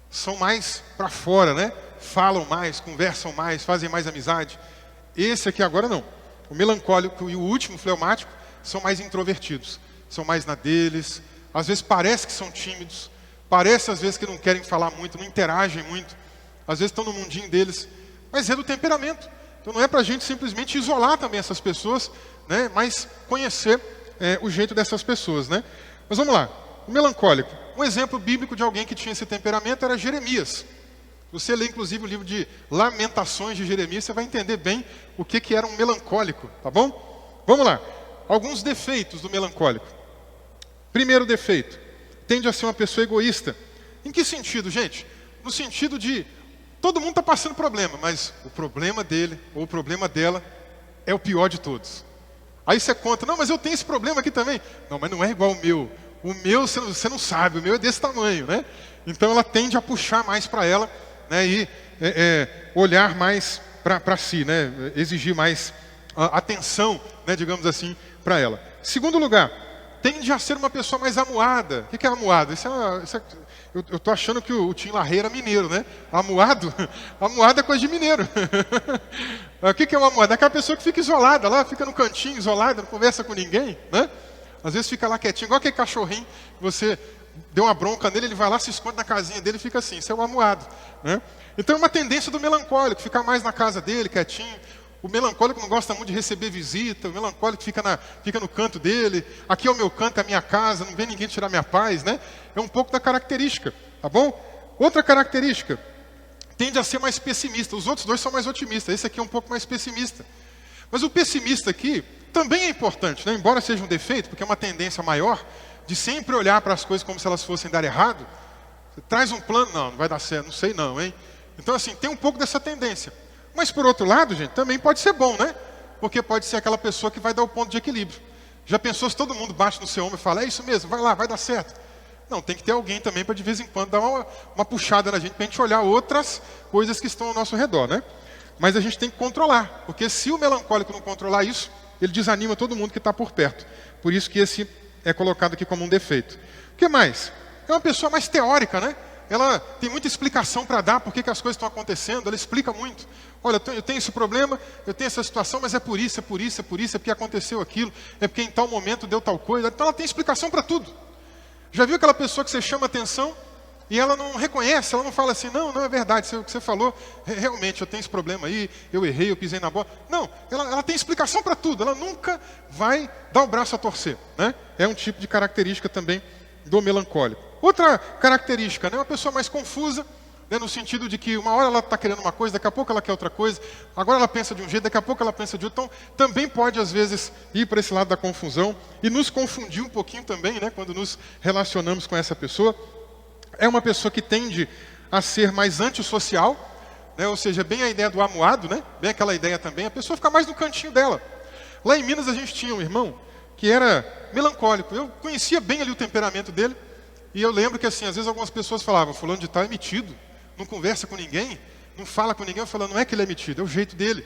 São mais para fora, né? Falam mais, conversam mais, fazem mais amizade. Esse aqui agora não. O melancólico e o último, fleumático, são mais introvertidos. São mais na deles. Às vezes parece que são tímidos. Parece às vezes que não querem falar muito, não interagem muito. Às vezes estão no mundinho deles. Mas é do temperamento. Então não é para a gente simplesmente isolar também essas pessoas, né? Mas conhecer o jeito dessas pessoas, né? Mas vamos lá. O melancólico. Um exemplo bíblico de alguém que tinha esse temperamento era Jeremias. Você lê inclusive o livro de Lamentações de Jeremias, você vai entender bem o que era um melancólico, tá bom? Vamos lá. Alguns defeitos do melancólico. Primeiro defeito, tende a ser uma pessoa egoísta. Em que sentido, gente? No sentido de todo mundo está passando problema, mas o problema dele ou o problema dela é o pior de todos. Aí você conta, não, mas eu tenho esse problema aqui também. Não, mas não é igual o meu. O meu você não sabe, o meu é desse tamanho, né? Então ela tende a puxar mais para ela, né? E olhar mais para si, né? Exigir mais atenção, né? Digamos assim, para ela. Segundo lugar, tende a ser uma pessoa mais amuada. O que é amuado? Eu estou achando que o Tim LaRae era mineiro, né? Amuado? Amuado é coisa de mineiro. O que é o amuado? É aquela pessoa que fica isolada lá, fica no cantinho, isolada, não conversa com ninguém, né? Às vezes fica lá quietinho, igual aquele cachorrinho que você deu uma bronca nele, ele vai lá, se esconde na casinha dele e fica assim. Isso é o amuado, né? Então é uma tendência do melancólico, ficar mais na casa dele, quietinho. O melancólico não gosta muito de receber visita, o melancólico fica no canto dele. Aqui é o meu canto, é a minha casa, não vem ninguém tirar minha paz, né? É um pouco da característica, tá bom? Outra característica, tende a ser mais pessimista. Os outros dois são mais otimistas, esse aqui é um pouco mais pessimista. Mas o pessimista aqui também é importante, né? Embora seja um defeito, porque é uma tendência maior de sempre olhar para as coisas como se elas fossem dar errado. Você traz um plano, não vai dar certo, não sei não, hein? Então assim, tem um pouco dessa tendência. Mas por outro lado, gente, também pode ser bom, né? Porque pode ser aquela pessoa que vai dar o ponto de equilíbrio. Já pensou se todo mundo bate no seu ombro e fala, é isso mesmo, vai lá, vai dar certo. Não, tem que ter alguém também para de vez em quando dar uma puxada na gente, para a gente olhar outras coisas que estão ao nosso redor, né? Mas a gente tem que controlar, porque se o melancólico não controlar isso, ele desanima todo mundo que está por perto. Por isso que esse é colocado aqui como um defeito. O que mais? É uma pessoa mais teórica, né? Ela tem muita explicação para dar por que as coisas estão acontecendo, ela explica muito. Olha, eu tenho esse problema, eu tenho essa situação, mas é por isso, é porque aconteceu aquilo, é porque em tal momento deu tal coisa. Então ela tem explicação para tudo. Já viu aquela pessoa que você chama atenção e ela não reconhece, ela não fala assim, não é verdade, o que você falou, realmente eu tenho esse problema aí, eu errei, eu pisei na bola. Não, ela tem explicação para tudo, ela nunca vai dar o braço a torcer, né? É um tipo de característica também do melancólico. Outra característica, né? Uma pessoa mais confusa, né? No sentido de que uma hora ela está querendo uma coisa, daqui a pouco ela quer outra coisa, agora ela pensa de um jeito, daqui a pouco ela pensa de outro. Então, também pode, às vezes, ir para esse lado da confusão e nos confundir um pouquinho também, né? Quando nos relacionamos com essa pessoa. É uma pessoa que tende a ser mais antissocial, né? Ou seja, bem a ideia do amuado, né? Bem aquela ideia também, a pessoa fica mais no cantinho dela. Lá em Minas a gente tinha um irmão que era melancólico. Eu conhecia bem ali o temperamento dele. E eu lembro que assim, às vezes algumas pessoas falavam, fulano de tal é metido, não conversa com ninguém, não fala com ninguém. Eu falava, não é que ele é metido, é o jeito dele.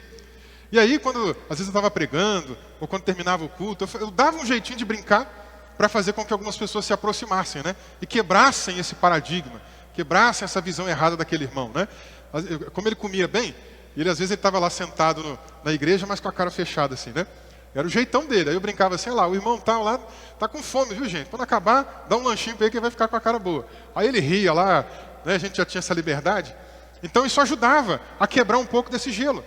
E aí, quando às vezes eu estava pregando, ou quando terminava o culto, eu dava um jeitinho de brincar para fazer com que algumas pessoas se aproximassem, né? E quebrassem esse paradigma, quebrassem essa visão errada daquele irmão, né? Como ele comia bem, às vezes ele estava lá sentado na igreja, mas com a cara fechada assim, né? Era o jeitão dele. Aí eu brincava assim, lá, o irmão tal lá tá com fome, viu, gente? Quando acabar, dá um lanchinho para ele que ele vai ficar com a cara boa. Aí ele ria lá, né? A gente já tinha essa liberdade. Então isso ajudava a quebrar um pouco desse gelo.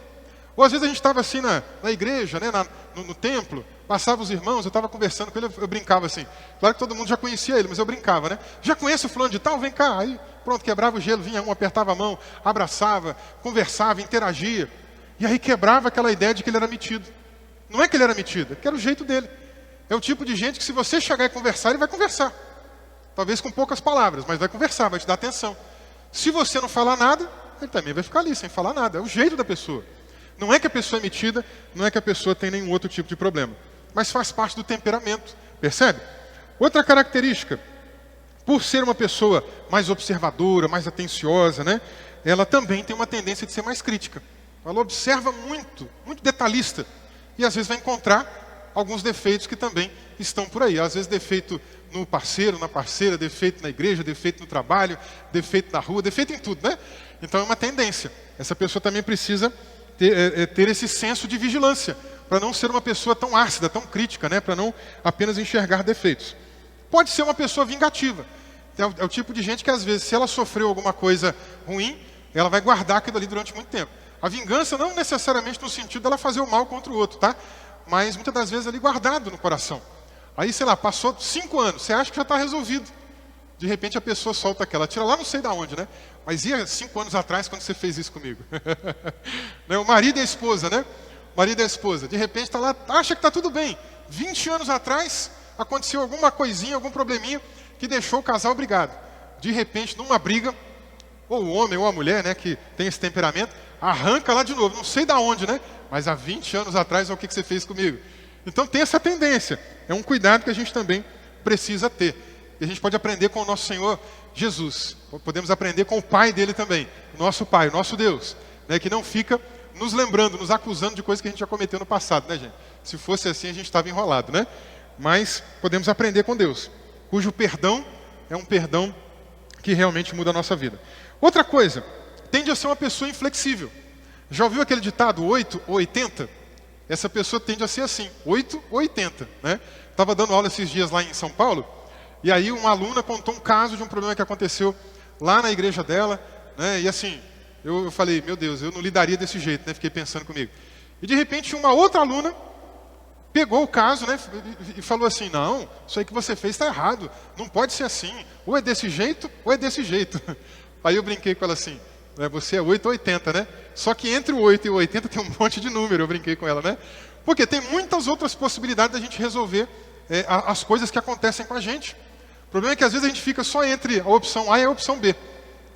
Ou às vezes a gente estava assim na igreja, né? No templo, passava os irmãos, eu estava conversando com ele, eu brincava assim. Claro que todo mundo já conhecia ele, mas eu brincava, né? Já conhece o fulano de tal? Vem cá. Aí pronto, quebrava o gelo, vinha um, apertava a mão, abraçava, conversava, interagia. E aí quebrava aquela ideia de que ele era metido. Não é que ele era metido, é que era o jeito dele. É o tipo de gente que se você chegar e conversar, ele vai conversar. Talvez com poucas palavras, mas vai conversar, vai te dar atenção. Se você não falar nada, ele também vai ficar ali sem falar nada. É o jeito da pessoa. Não é que a pessoa é metida, não é que a pessoa tem nenhum outro tipo de problema. Mas faz parte do temperamento, percebe? Outra característica, por ser uma pessoa mais observadora, mais atenciosa, né? Ela também tem uma tendência de ser mais crítica. Ela observa muito, muito detalhista. E às vezes vai encontrar alguns defeitos que também estão por aí. Às vezes defeito no parceiro, na parceira, defeito na igreja, defeito no trabalho, defeito na rua, defeito em tudo, né? Então é uma tendência. Essa pessoa também precisa ter esse senso de vigilância, para não ser uma pessoa tão ácida, tão crítica, né? Para não apenas enxergar defeitos. Pode ser uma pessoa vingativa. É o tipo de gente que às vezes, se ela sofreu alguma coisa ruim, ela vai guardar aquilo ali durante muito tempo. A vingança não necessariamente no sentido dela fazer o mal contra o outro, tá? Mas muitas das vezes ali guardado no coração. Aí, sei lá, passou 5 anos, você acha que já está resolvido. De repente a pessoa solta aquela, tira lá não sei de onde, né? Mas ia 5 anos atrás quando você fez isso comigo? Né? O marido e a esposa, né? O marido e a esposa, de repente está lá, acha que está tudo bem. 20 anos atrás aconteceu alguma coisinha, algum probleminha que deixou o casal brigado. De repente, numa briga, ou o homem ou a mulher, né, que tem esse temperamento, arranca lá de novo, não sei de onde, né? Mas há 20 anos atrás, olha o que você fez comigo. Então tem essa tendência. É um cuidado que a gente também precisa ter. E a gente pode aprender com o nosso Senhor Jesus. Podemos aprender com o Pai dele também. O nosso Pai, o nosso Deus. Né, que não fica nos lembrando, nos acusando de coisas que a gente já cometeu no passado, né, gente? Se fosse assim, a gente estava enrolado, né? Mas podemos aprender com Deus, cujo perdão é um perdão que realmente muda a nossa vida. Outra coisa, tende a ser uma pessoa inflexível. Já ouviu aquele ditado 8 ou 80? Essa pessoa tende a ser assim, 8 ou 80, né? Estava dando aula esses dias lá em São Paulo, e aí uma aluna contou um caso de um problema que aconteceu lá na igreja dela, né? E assim, eu falei, meu Deus, eu não lidaria desse jeito, né? Fiquei pensando comigo. E de repente uma outra aluna pegou o caso, né, e falou assim, não, isso aí que você fez está errado, não pode ser assim, ou é desse jeito, ou é desse jeito. Aí eu brinquei com ela assim, você é 8 ou 80, né? Só que entre o 8 e o 80 tem um monte de número, eu brinquei com ela, né? Porque tem muitas outras possibilidades da gente resolver as coisas que acontecem com a gente. O problema é que às vezes a gente fica só entre a opção A e a opção B.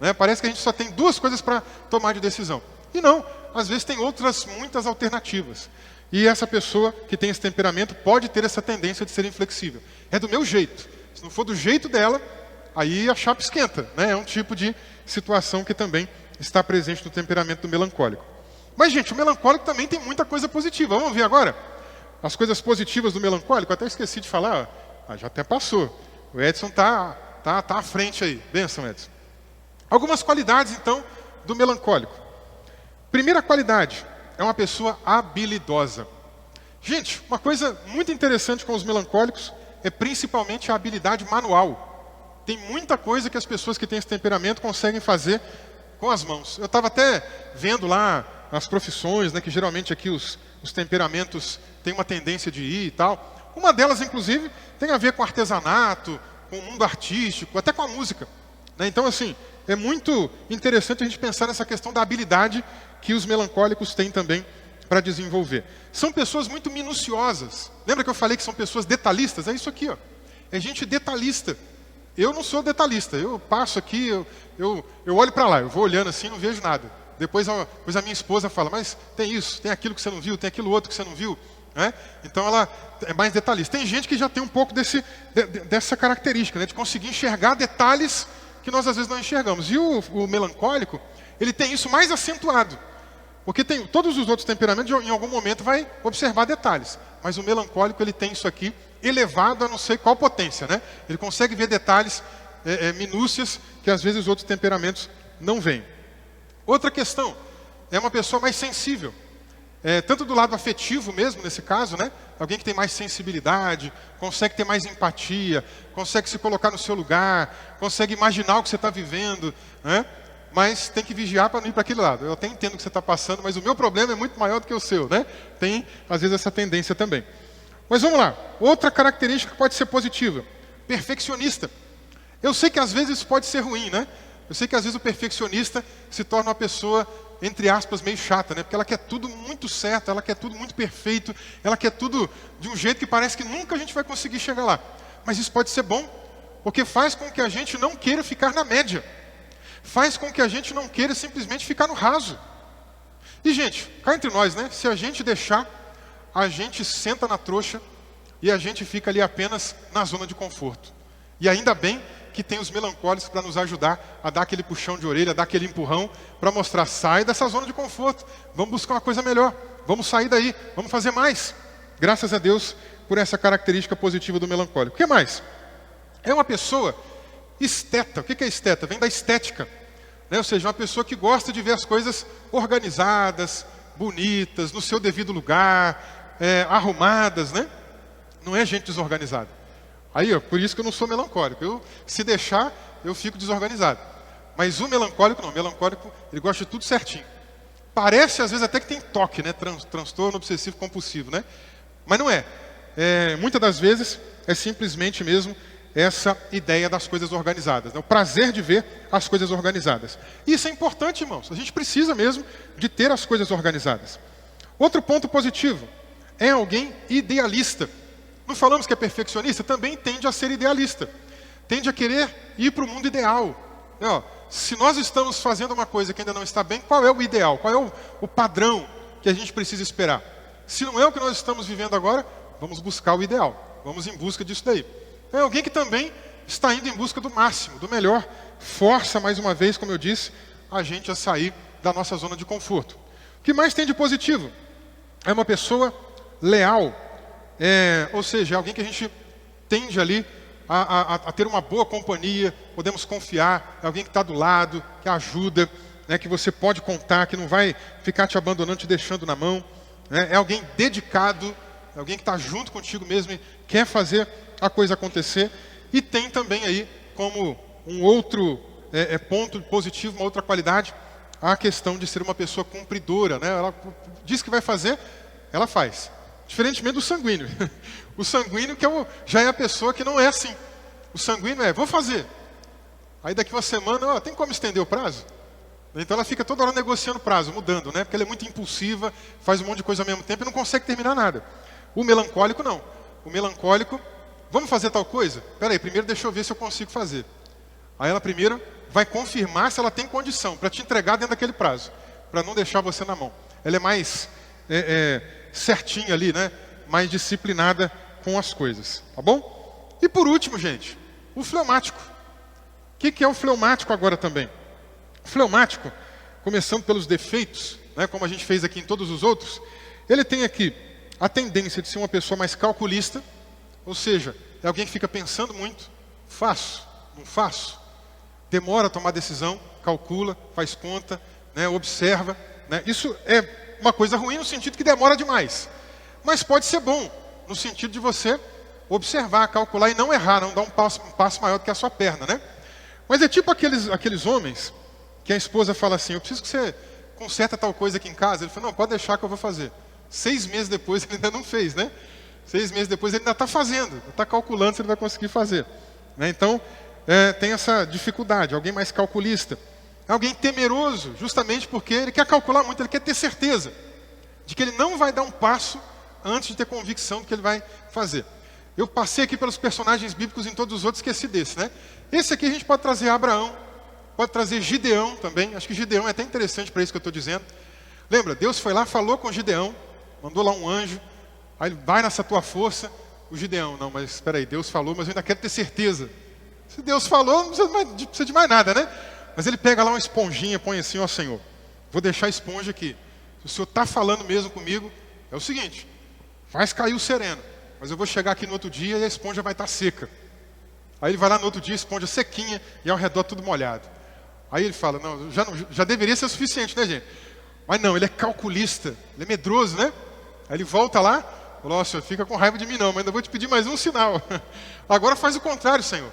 Né? Parece que a gente só tem 2 coisas para tomar de decisão. E não, às vezes tem muitas alternativas. E essa pessoa que tem esse temperamento pode ter essa tendência de ser inflexível. É do meu jeito. Se não for do jeito dela, aí a chapa esquenta. Né? É um tipo de situação que também está presente no temperamento do melancólico. Mas, gente, o melancólico também tem muita coisa positiva. Vamos ver agora? As coisas positivas do melancólico, eu até esqueci de falar. Já até passou. O Edson tá à frente aí. Benção, Edson. Algumas qualidades, então, do melancólico. Primeira qualidade. É uma pessoa habilidosa. Gente, uma coisa muito interessante com os melancólicos é principalmente a habilidade manual. Tem muita coisa que as pessoas que têm esse temperamento conseguem fazer com as mãos. Eu estava até vendo lá as profissões, né, que geralmente aqui os temperamentos têm uma tendência de ir e tal. Uma delas, inclusive, tem a ver com artesanato, com o mundo artístico, até com a música. Né? Então, assim, é muito interessante a gente pensar nessa questão da habilidade que os melancólicos têm também para desenvolver. São pessoas muito minuciosas. Lembra que eu falei que são pessoas detalhistas? É isso aqui, ó. É gente detalhista. Eu não sou detalhista. Eu passo aqui, eu olho para lá, eu vou olhando assim, não vejo nada. Depois a minha esposa fala, mas tem isso, tem aquilo que você não viu, tem aquilo outro que você não viu. Né? Então ela é mais detalhista. Tem gente que já tem um pouco dessa característica, né? De conseguir enxergar detalhes que nós às vezes não enxergamos. E o melancólico, ele tem isso mais acentuado. Porque todos os outros temperamentos, em algum momento, vai observar detalhes. Mas o melancólico, ele tem isso aqui elevado a não sei qual potência, né? Ele consegue ver detalhes, minúcias, que às vezes os outros temperamentos não veem. Outra questão, é uma pessoa mais sensível. Tanto do lado afetivo mesmo, nesse caso, né? Alguém que tem mais sensibilidade, consegue ter mais empatia, consegue se colocar no seu lugar, consegue imaginar o que você está vivendo, né? Mas tem que vigiar para não ir para aquele lado. Eu até entendo o que você está passando, mas o meu problema é muito maior do que o seu, né? Tem, às vezes, essa tendência também. Mas vamos lá. Outra característica que pode ser positiva. Perfeccionista. Eu sei que às vezes isso pode ser ruim, né? Eu sei que às vezes o perfeccionista se torna uma pessoa entre aspas, meio chata, né? Porque ela quer tudo muito certo, ela quer tudo muito perfeito, ela quer tudo de um jeito que parece que nunca a gente vai conseguir chegar lá. Mas isso pode ser bom, porque faz com que a gente não queira ficar na média. Faz com que a gente não queira simplesmente ficar no raso. E, gente, cá entre nós, né? Se a gente deixar, a gente senta na trouxa e a gente fica ali apenas na zona de conforto. E ainda bem que tem os melancólicos para nos ajudar a dar aquele puxão de orelha, dar aquele empurrão, para mostrar, sai dessa zona de conforto, vamos buscar uma coisa melhor, vamos sair daí, vamos fazer mais. Graças a Deus por essa característica positiva do melancólico. O que mais? É uma pessoa esteta. O que é esteta? Vem da estética, né? Ou seja, uma pessoa que gosta de ver as coisas organizadas, bonitas, no seu devido lugar, arrumadas, né? Não é gente desorganizada. Aí, ó, por isso que eu não sou melancólico. Se deixar, eu fico desorganizado. Mas o melancólico não. O melancólico, ele gosta de tudo certinho. Parece, às vezes, até que tem toque, né? Transtorno obsessivo compulsivo, né? Mas não é. Muitas das vezes, é simplesmente mesmo essa ideia das coisas organizadas, né? O prazer de ver as coisas organizadas. E isso é importante, irmãos. A gente precisa mesmo de ter as coisas organizadas. Outro ponto positivo é alguém idealista. Não falamos que é perfeccionista? Também tende a ser idealista. Tende a querer ir para o mundo ideal. Se nós estamos fazendo uma coisa que ainda não está bem, qual é o ideal? Qual é o padrão que a gente precisa esperar? Se não é o que nós estamos vivendo agora, vamos buscar o ideal. Vamos em busca disso daí. É alguém que também está indo em busca do máximo, do melhor. Força, mais uma vez, como eu disse, a gente a sair da nossa zona de conforto. O que mais tem de positivo? É uma pessoa leal. Ou seja, é alguém que a gente tende ali a ter uma boa companhia, podemos confiar, é alguém que está do lado, que ajuda, né, que você pode contar, que não vai ficar te abandonando, te deixando na mão, né? É alguém dedicado, é alguém que está junto contigo mesmo e quer fazer a coisa acontecer. E tem também aí como um outro ponto positivo, uma outra qualidade, a questão de ser uma pessoa cumpridora, né? Ela diz que vai fazer, ela faz. Diferentemente do sanguíneo. O sanguíneo que já é a pessoa que não é assim. O sanguíneo vou fazer. Aí daqui uma semana, tem como estender o prazo? Então ela fica toda hora negociando prazo, mudando, né? Porque ela é muito impulsiva, faz um monte de coisa ao mesmo tempo e não consegue terminar nada. O melancólico não. O melancólico, vamos fazer tal coisa? Peraí, primeiro deixa eu ver se eu consigo fazer. Aí ela primeiro vai confirmar se ela tem condição para te entregar dentro daquele prazo, para não deixar você na mão. Ela é mais certinha ali, né? Mais disciplinada com as coisas, tá bom? E por último, gente, o fleumático. O que é o fleumático agora também? O fleumático, começando pelos defeitos, né, como a gente fez aqui em todos os outros, ele tem aqui a tendência de ser uma pessoa mais calculista, ou seja, é alguém que fica pensando muito, faço, não faço, demora a tomar decisão, calcula, faz conta, né, observa, né? Isso é uma coisa ruim no sentido que demora demais, mas pode ser bom no sentido de você observar, calcular e não errar, não dar um passo maior do que a sua perna, né? Mas é tipo aqueles homens que a esposa fala assim, eu preciso que você conserta tal coisa aqui em casa. Ele fala, não, pode deixar que eu vou fazer. 6 meses depois ele ainda não fez, né? 6 meses depois ele ainda está fazendo, está calculando se ele vai conseguir fazer, né? Então, tem essa dificuldade, alguém mais calculista. Alguém temeroso, justamente porque ele quer calcular muito, ele quer ter certeza de que ele não vai dar um passo antes de ter convicção do que ele vai fazer. Eu passei aqui pelos personagens bíblicos em todos os outros, esqueci desse, né? Esse aqui a gente pode trazer Abraão, pode trazer Gideão também. Acho que Gideão é até interessante para isso que eu estou dizendo. Lembra, Deus foi lá, falou com Gideão, mandou lá um anjo, aí ele vai nessa tua força. O Gideão, não, mas espera aí, Deus falou, mas eu ainda quero ter certeza. Se Deus falou, não precisa de mais nada, né? Mas ele pega lá uma esponjinha, põe assim, ó Senhor, vou deixar a esponja aqui. Se o Senhor está falando mesmo comigo, é o seguinte, faz cair o sereno, mas eu vou chegar aqui no outro dia e a esponja vai estar seca. Aí ele vai lá no outro dia, a esponja sequinha e ao redor tudo molhado. Aí ele fala, não, já deveria ser suficiente, né, gente? Mas não, ele é calculista, ele é medroso, né? Aí ele volta lá, falou, ó, Senhor, fica com raiva de mim não, mas ainda vou te pedir mais um sinal. Agora faz o contrário, Senhor.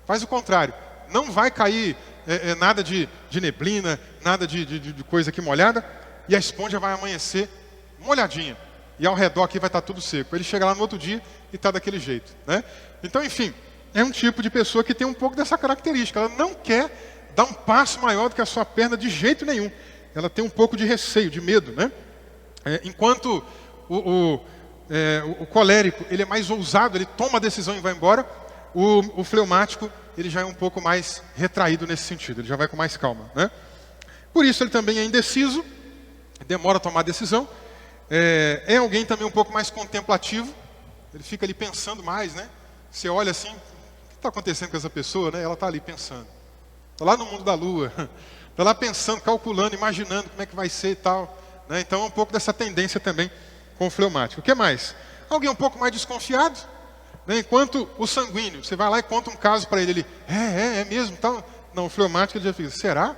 Faz o contrário. Não vai cair nada de neblina, nada de coisa aqui molhada, e a esponja vai amanhecer molhadinha. E ao redor aqui vai estar tudo seco. Ele chega lá no outro dia e está daquele jeito, né? Então, enfim, é um tipo de pessoa que tem um pouco dessa característica. Ela não quer dar um passo maior do que a sua perna de jeito nenhum. ela tem um pouco de receio, de medo, né? Enquanto o colérico, ele é mais ousado, ele toma a decisão e vai embora, o fleumático, ele já é um pouco mais retraído nesse sentido, ele já vai com mais calma, né? Por isso ele também é indeciso, demora a tomar a decisão, é alguém também um pouco mais contemplativo, ele fica ali pensando mais, né? Você olha assim, o que está acontecendo com essa pessoa, né? Ela está ali pensando, está lá no mundo da lua, está lá pensando, calculando, imaginando como é que vai ser e tal, né? Então é um pouco dessa tendência também com o fleumático. O que mais? Alguém um pouco mais desconfiado, né? Enquanto o sanguíneo, você vai lá e conta um caso para ele, é mesmo, tal. Não, o fleumático ele já fica, será?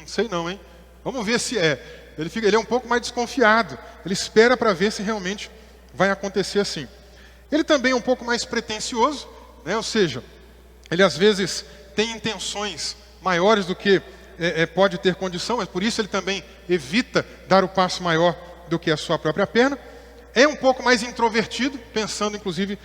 Sei não, hein? Vamos ver se é. Ele é um pouco mais desconfiado, ele espera para ver se realmente vai acontecer assim. Ele também é um pouco mais pretensioso, né? Ou seja, ele às vezes tem intenções maiores do que pode ter condição, mas por isso ele também evita dar o passo maior do que a sua própria perna. É um pouco mais introvertido, pensando inclusive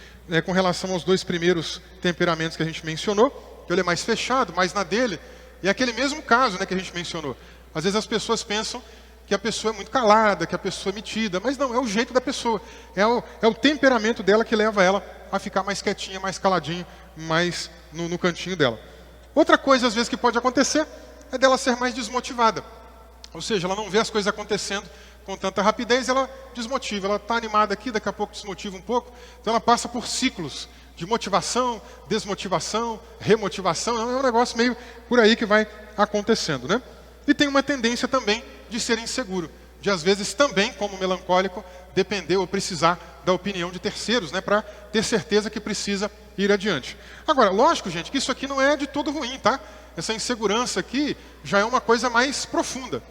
com relação aos dois primeiros temperamentos que a gente mencionou, que ele é mais fechado, mais na dele, e é aquele mesmo caso, né, que a gente mencionou. Às vezes as pessoas pensam que a pessoa é muito calada, que a pessoa é metida, mas não, é o jeito da pessoa, é o temperamento dela que leva ela a ficar mais quietinha, mais caladinha, mais no cantinho dela. Outra coisa às vezes que pode acontecer é dela ser mais desmotivada, ou seja, ela não vê as coisas acontecendo com tanta rapidez, ela desmotiva, ela está animada aqui, daqui a pouco desmotiva um pouco, então ela passa por ciclos de motivação, desmotivação, remotivação, é um negócio meio por aí que vai acontecendo, né? E tem uma tendência também de ser inseguro, de às vezes também, como melancólico, depender ou precisar da opinião de terceiros, né, para ter certeza que precisa ir adiante. Agora, lógico, gente, que isso aqui não é de todo ruim, tá? Essa insegurança aqui já é uma coisa mais profunda,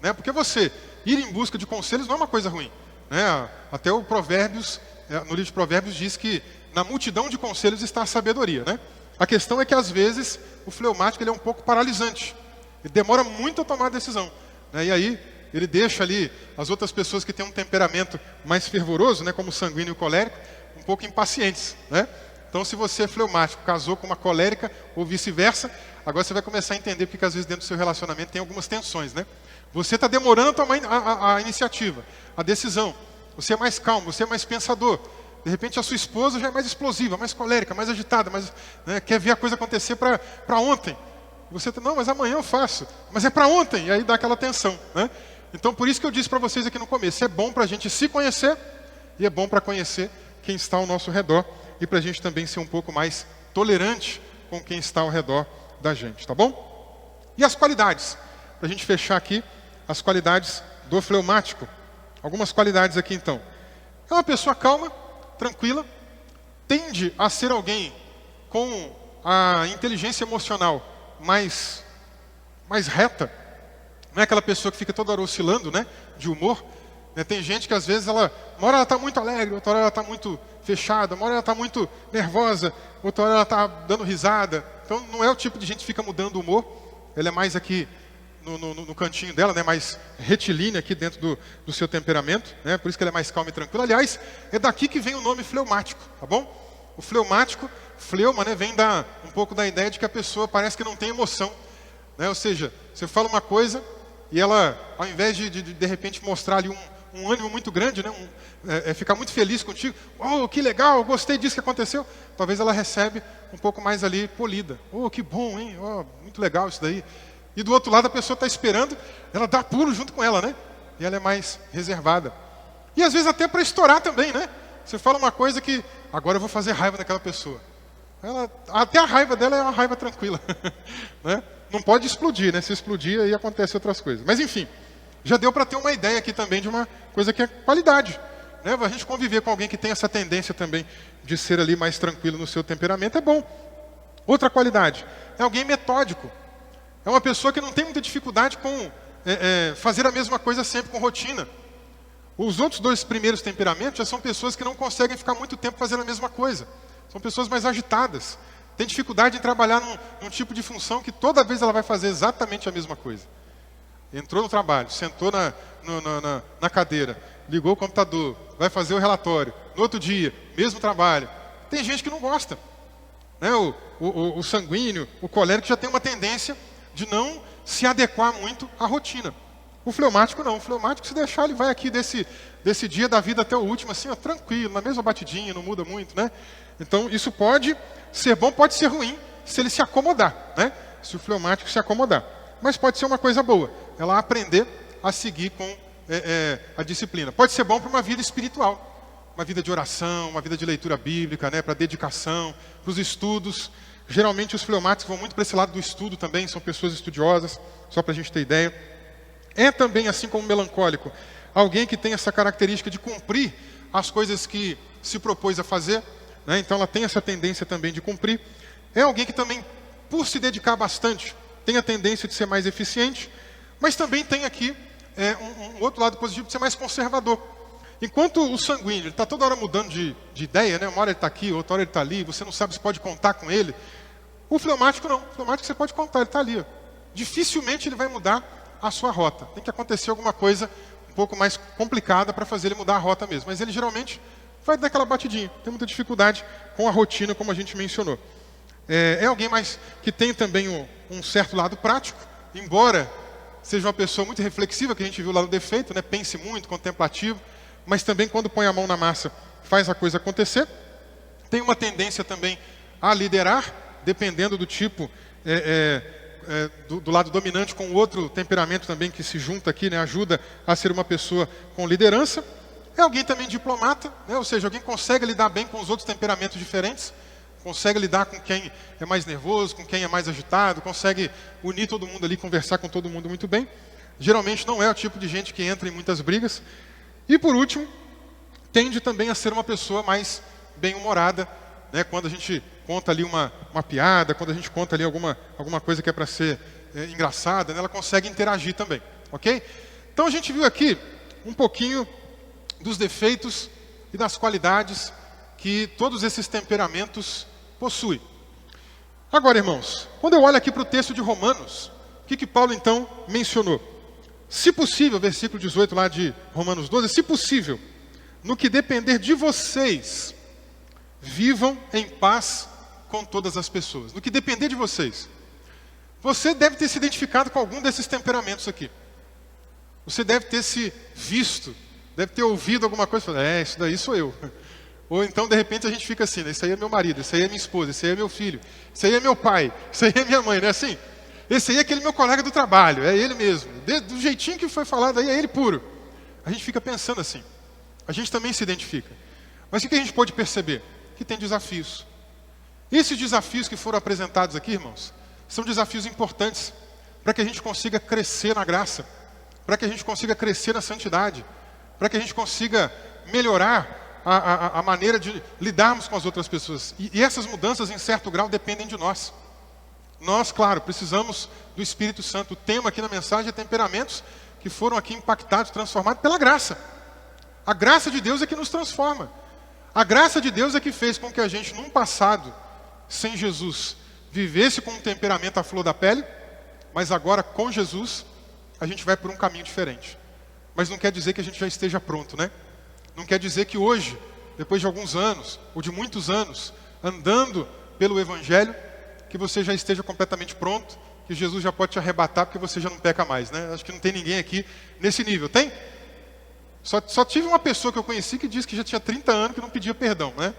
né? Porque você ir em busca de conselhos não é uma coisa ruim, né? Até o Provérbios, no livro de Provérbios diz que na multidão de conselhos está a sabedoria, né? A questão é que às vezes o fleumático ele é um pouco paralisante, ele demora muito a tomar a decisão, né? E aí ele deixa ali as outras pessoas que têm um temperamento mais fervoroso, né, como o sanguíneo e o colérico, um pouco impacientes, né? Então, se você é fleumático, casou com uma colérica ou vice-versa, agora você vai começar a entender porque às vezes dentro do seu relacionamento tem algumas tensões, né? Você está demorando a tomar a iniciativa, a decisão. Você é mais calmo, você é mais pensador. De repente a sua esposa já é mais explosiva, mais colérica, mais agitada, né, quer ver a coisa acontecer para ontem. Você não, mas amanhã eu faço. Mas é para ontem, e aí dá aquela tensão, né? Então por isso que eu disse para vocês aqui no começo, é bom para a gente se conhecer e é bom para conhecer quem está ao nosso redor e para a gente também ser um pouco mais tolerante com quem está ao redor da gente, tá bom? E as qualidades, para a gente fechar aqui, as qualidades do fleumático. Algumas qualidades aqui então. É uma pessoa calma, tranquila, tende a ser alguém com a inteligência emocional mais reta, não é aquela pessoa que fica toda hora oscilando, né, de humor, né? Tem gente que às vezes uma hora ela está muito alegre, outra hora ela está muito fechada, uma hora ela está muito nervosa, outra hora ela está dando risada. Então não é o tipo de gente que fica mudando o humor, ela é mais aqui no cantinho dela, né, mais retilínea aqui dentro do seu temperamento, né, por isso que ela é mais calma e tranquila. Aliás, é daqui que vem o nome fleumático, tá bom? O fleumático, fleuma, né, vem um pouco da ideia de que a pessoa parece que não tem emoção, né, ou seja, você fala uma coisa e ela, ao invés de repente mostrar ali um ânimo muito grande, né, ficar muito feliz contigo, oh, que legal, gostei disso que aconteceu, talvez ela recebe um pouco mais ali polida, oh, que bom, hein, oh, muito legal isso daí. E do outro lado a pessoa está esperando, ela dá pulo junto com ela, né? E ela é mais reservada. E às vezes até para estourar também, né? Você fala uma coisa que, agora eu vou fazer raiva daquela pessoa. Até a raiva dela é uma raiva tranquila, né? Não pode explodir, né? Se explodir aí acontece outras coisas. Mas enfim, já deu para ter uma ideia aqui também de uma coisa que é qualidade, né? A gente conviver com alguém que tem essa tendência também de ser ali mais tranquilo no seu temperamento é bom. Outra qualidade, é alguém metódico. É uma pessoa que não tem muita dificuldade com fazer a mesma coisa sempre com rotina. Os outros dois primeiros temperamentos já são pessoas que não conseguem ficar muito tempo fazendo a mesma coisa. São pessoas mais agitadas. Tem dificuldade em trabalhar num tipo de função que toda vez ela vai fazer exatamente a mesma coisa. Entrou no trabalho, sentou na cadeira, ligou o computador, vai fazer o relatório. No outro dia, mesmo trabalho. Tem gente que não gosta, né? O sanguíneo, o colérico já tem uma tendência de não se adequar muito à rotina. O fleumático não. O fleumático, se deixar, ele vai aqui desse dia da vida até o último, assim, ó, tranquilo, na mesma batidinha, não muda muito, né? Então, isso pode ser bom, pode ser ruim, se ele se acomodar, né? Se o fleumático se acomodar. Mas pode ser uma coisa boa, ela aprender a seguir com a disciplina. Pode ser bom para uma vida espiritual, uma vida de oração, uma vida de leitura bíblica, né? Para dedicação, para os estudos. Geralmente, os fleumáticos vão muito para esse lado do estudo também, são pessoas estudiosas, só para a gente ter ideia. É também, assim como o melancólico, alguém que tem essa característica de cumprir as coisas que se propôs a fazer, né? Então ela tem essa tendência também de cumprir. É alguém que também, por se dedicar bastante, tem a tendência de ser mais eficiente, mas também tem aqui um outro lado positivo de ser mais conservador. Enquanto o sanguíneo está toda hora mudando de ideia, né? Uma hora ele está aqui, outra hora ele está ali, você não sabe se pode contar com ele. O fleumático não, o fleumático você pode contar, ele está ali. Ó. Dificilmente ele vai mudar a sua rota. Tem que acontecer alguma coisa um pouco mais complicada para fazer ele mudar a rota mesmo. Mas ele geralmente vai dar aquela batidinha. Tem muita dificuldade com a rotina, como a gente mencionou. É alguém mais que tem também um certo lado prático, embora seja uma pessoa muito reflexiva, que a gente viu lá no defeito, né? Pense muito, contemplativo, mas também quando põe a mão na massa, faz a coisa acontecer. Tem uma tendência também a liderar, dependendo do tipo do lado dominante, com o outro temperamento também que se junta aqui, né, ajuda a ser uma pessoa com liderança. É alguém também diplomata, né, ou seja, alguém que consegue lidar bem com os outros temperamentos diferentes, consegue lidar com quem é mais nervoso, com quem é mais agitado, consegue unir todo mundo ali, conversar com todo mundo muito bem. Geralmente não é o tipo de gente que entra em muitas brigas. E por último, tende também a ser uma pessoa mais bem-humorada, né, quando a gente conta ali uma piada, quando a gente conta ali alguma coisa que é para ser engraçada, né, ela consegue interagir também, ok? Então a gente viu aqui um pouquinho dos defeitos e das qualidades que todos esses temperamentos possuem. Agora, irmãos, quando eu olho aqui para o texto de Romanos, o que Paulo então mencionou? Se possível, versículo 18 lá de Romanos 12, se possível, no que depender de vocês, vivam em paz com todas as pessoas. No que depender de vocês. Você deve ter se identificado com algum desses temperamentos aqui. Você deve ter se visto, deve ter ouvido alguma coisa e falado, isso daí sou eu. Ou então, de repente, a gente fica assim, né? Isso aí é meu marido, isso aí é minha esposa, isso aí é meu filho, isso aí é meu pai, isso aí é minha mãe, não é assim? Esse aí é aquele meu colega do trabalho, é ele mesmo. Do jeitinho que foi falado aí, é ele puro. A gente fica pensando assim. A gente também se identifica. Mas o que a gente pode perceber? Que tem desafios. Esses desafios que foram apresentados aqui, irmãos, são desafios importantes para que a gente consiga crescer na graça, para que a gente consiga crescer na santidade, para que a gente consiga melhorar a maneira de lidarmos com as outras pessoas. E essas mudanças, em certo grau, dependem de nós. Nós, claro, precisamos do Espírito Santo. O tema aqui na mensagem é temperamentos que foram aqui impactados, transformados pela graça. A graça de Deus é que nos transforma. A graça de Deus é que fez com que a gente, num passado, sem Jesus, vivesse com um temperamento à flor da pele, mas agora, com Jesus, a gente vai por um caminho diferente. Mas não quer dizer que a gente já esteja pronto, né? Não quer dizer que hoje, depois de alguns anos, ou de muitos anos, andando pelo Evangelho, que você já esteja completamente pronto, que Jesus já pode te arrebatar, porque você já não peca mais, né? Acho que não tem ninguém aqui nesse nível, tem? Só tive uma pessoa que eu conheci que disse que já tinha 30 anos que não pedia perdão, né?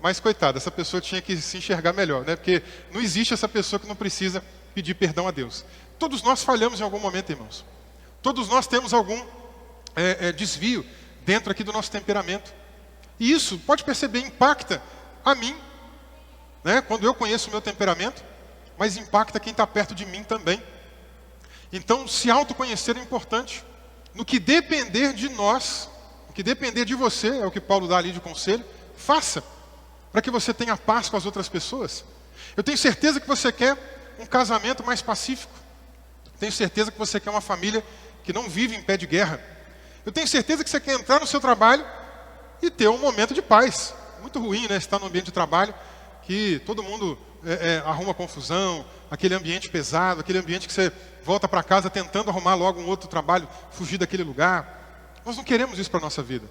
Mas, coitada, essa pessoa tinha que se enxergar melhor, né? Porque não existe essa pessoa que não precisa pedir perdão a Deus. Todos nós falhamos em algum momento, irmãos. Todos nós temos algum desvio dentro aqui do nosso temperamento. E isso, pode perceber, impacta a mim, né? Quando eu conheço o meu temperamento, mas impacta quem está perto de mim também. Então, se autoconhecer é importante. No que depender de nós, no que depender de você, é o que Paulo dá ali de conselho, faça, para que você tenha paz com as outras pessoas. Eu tenho certeza que você quer um casamento mais pacífico. Tenho certeza que você quer uma família que não vive em pé de guerra. Eu tenho certeza que você quer entrar no seu trabalho e ter um momento de paz. Muito ruim, né? Estar no ambiente de trabalho que todo mundo arruma confusão, aquele ambiente pesado, aquele ambiente que você volta para casa tentando arrumar logo um outro trabalho, fugir daquele lugar. Nós não queremos isso para a nossa vida.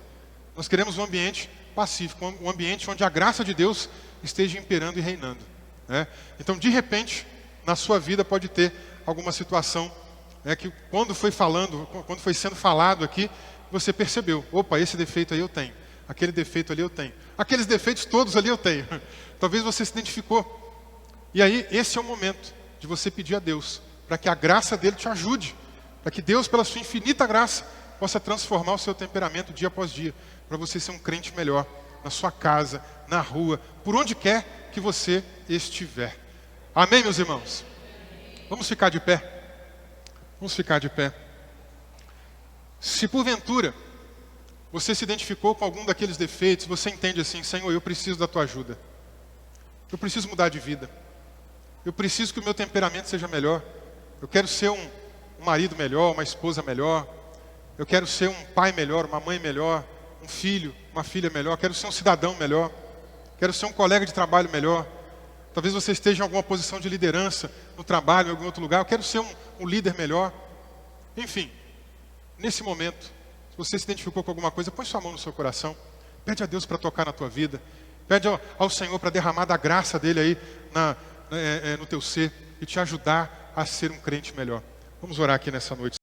Nós queremos um ambiente pacífico, um ambiente onde a graça de Deus esteja imperando e reinando, né? Então, de repente, na sua vida pode ter alguma situação é que quando foi sendo falado aqui, você percebeu, opa, esse defeito aí eu tenho, aquele defeito ali eu tenho, aqueles defeitos todos ali eu tenho. Talvez você se identificou. E aí, esse é o momento de você pedir a Deus, para que a graça dele te ajude, para que Deus, pela sua infinita graça, possa transformar o seu temperamento dia após dia, para você ser um crente melhor, na sua casa, na rua, por onde quer que você estiver. Amém, meus irmãos? Vamos ficar de pé. Vamos ficar de pé. Se porventura você se identificou com algum daqueles defeitos, você entende assim, Senhor, eu preciso da tua ajuda. Eu preciso mudar de vida. Eu preciso que o meu temperamento seja melhor. Eu quero ser um marido melhor, uma esposa melhor. Eu quero ser um pai melhor, uma mãe melhor, um filho, uma filha melhor. Eu quero ser um cidadão melhor. Quero ser um colega de trabalho melhor. Talvez você esteja em alguma posição de liderança no trabalho, em algum outro lugar. Eu quero ser um líder melhor. Enfim, nesse momento, se você se identificou com alguma coisa, põe sua mão no seu coração. Pede a Deus para tocar na tua vida. Pede ao Senhor para derramar da graça dele aí no teu ser e te ajudar a ser um crente melhor. Vamos orar aqui nessa noite.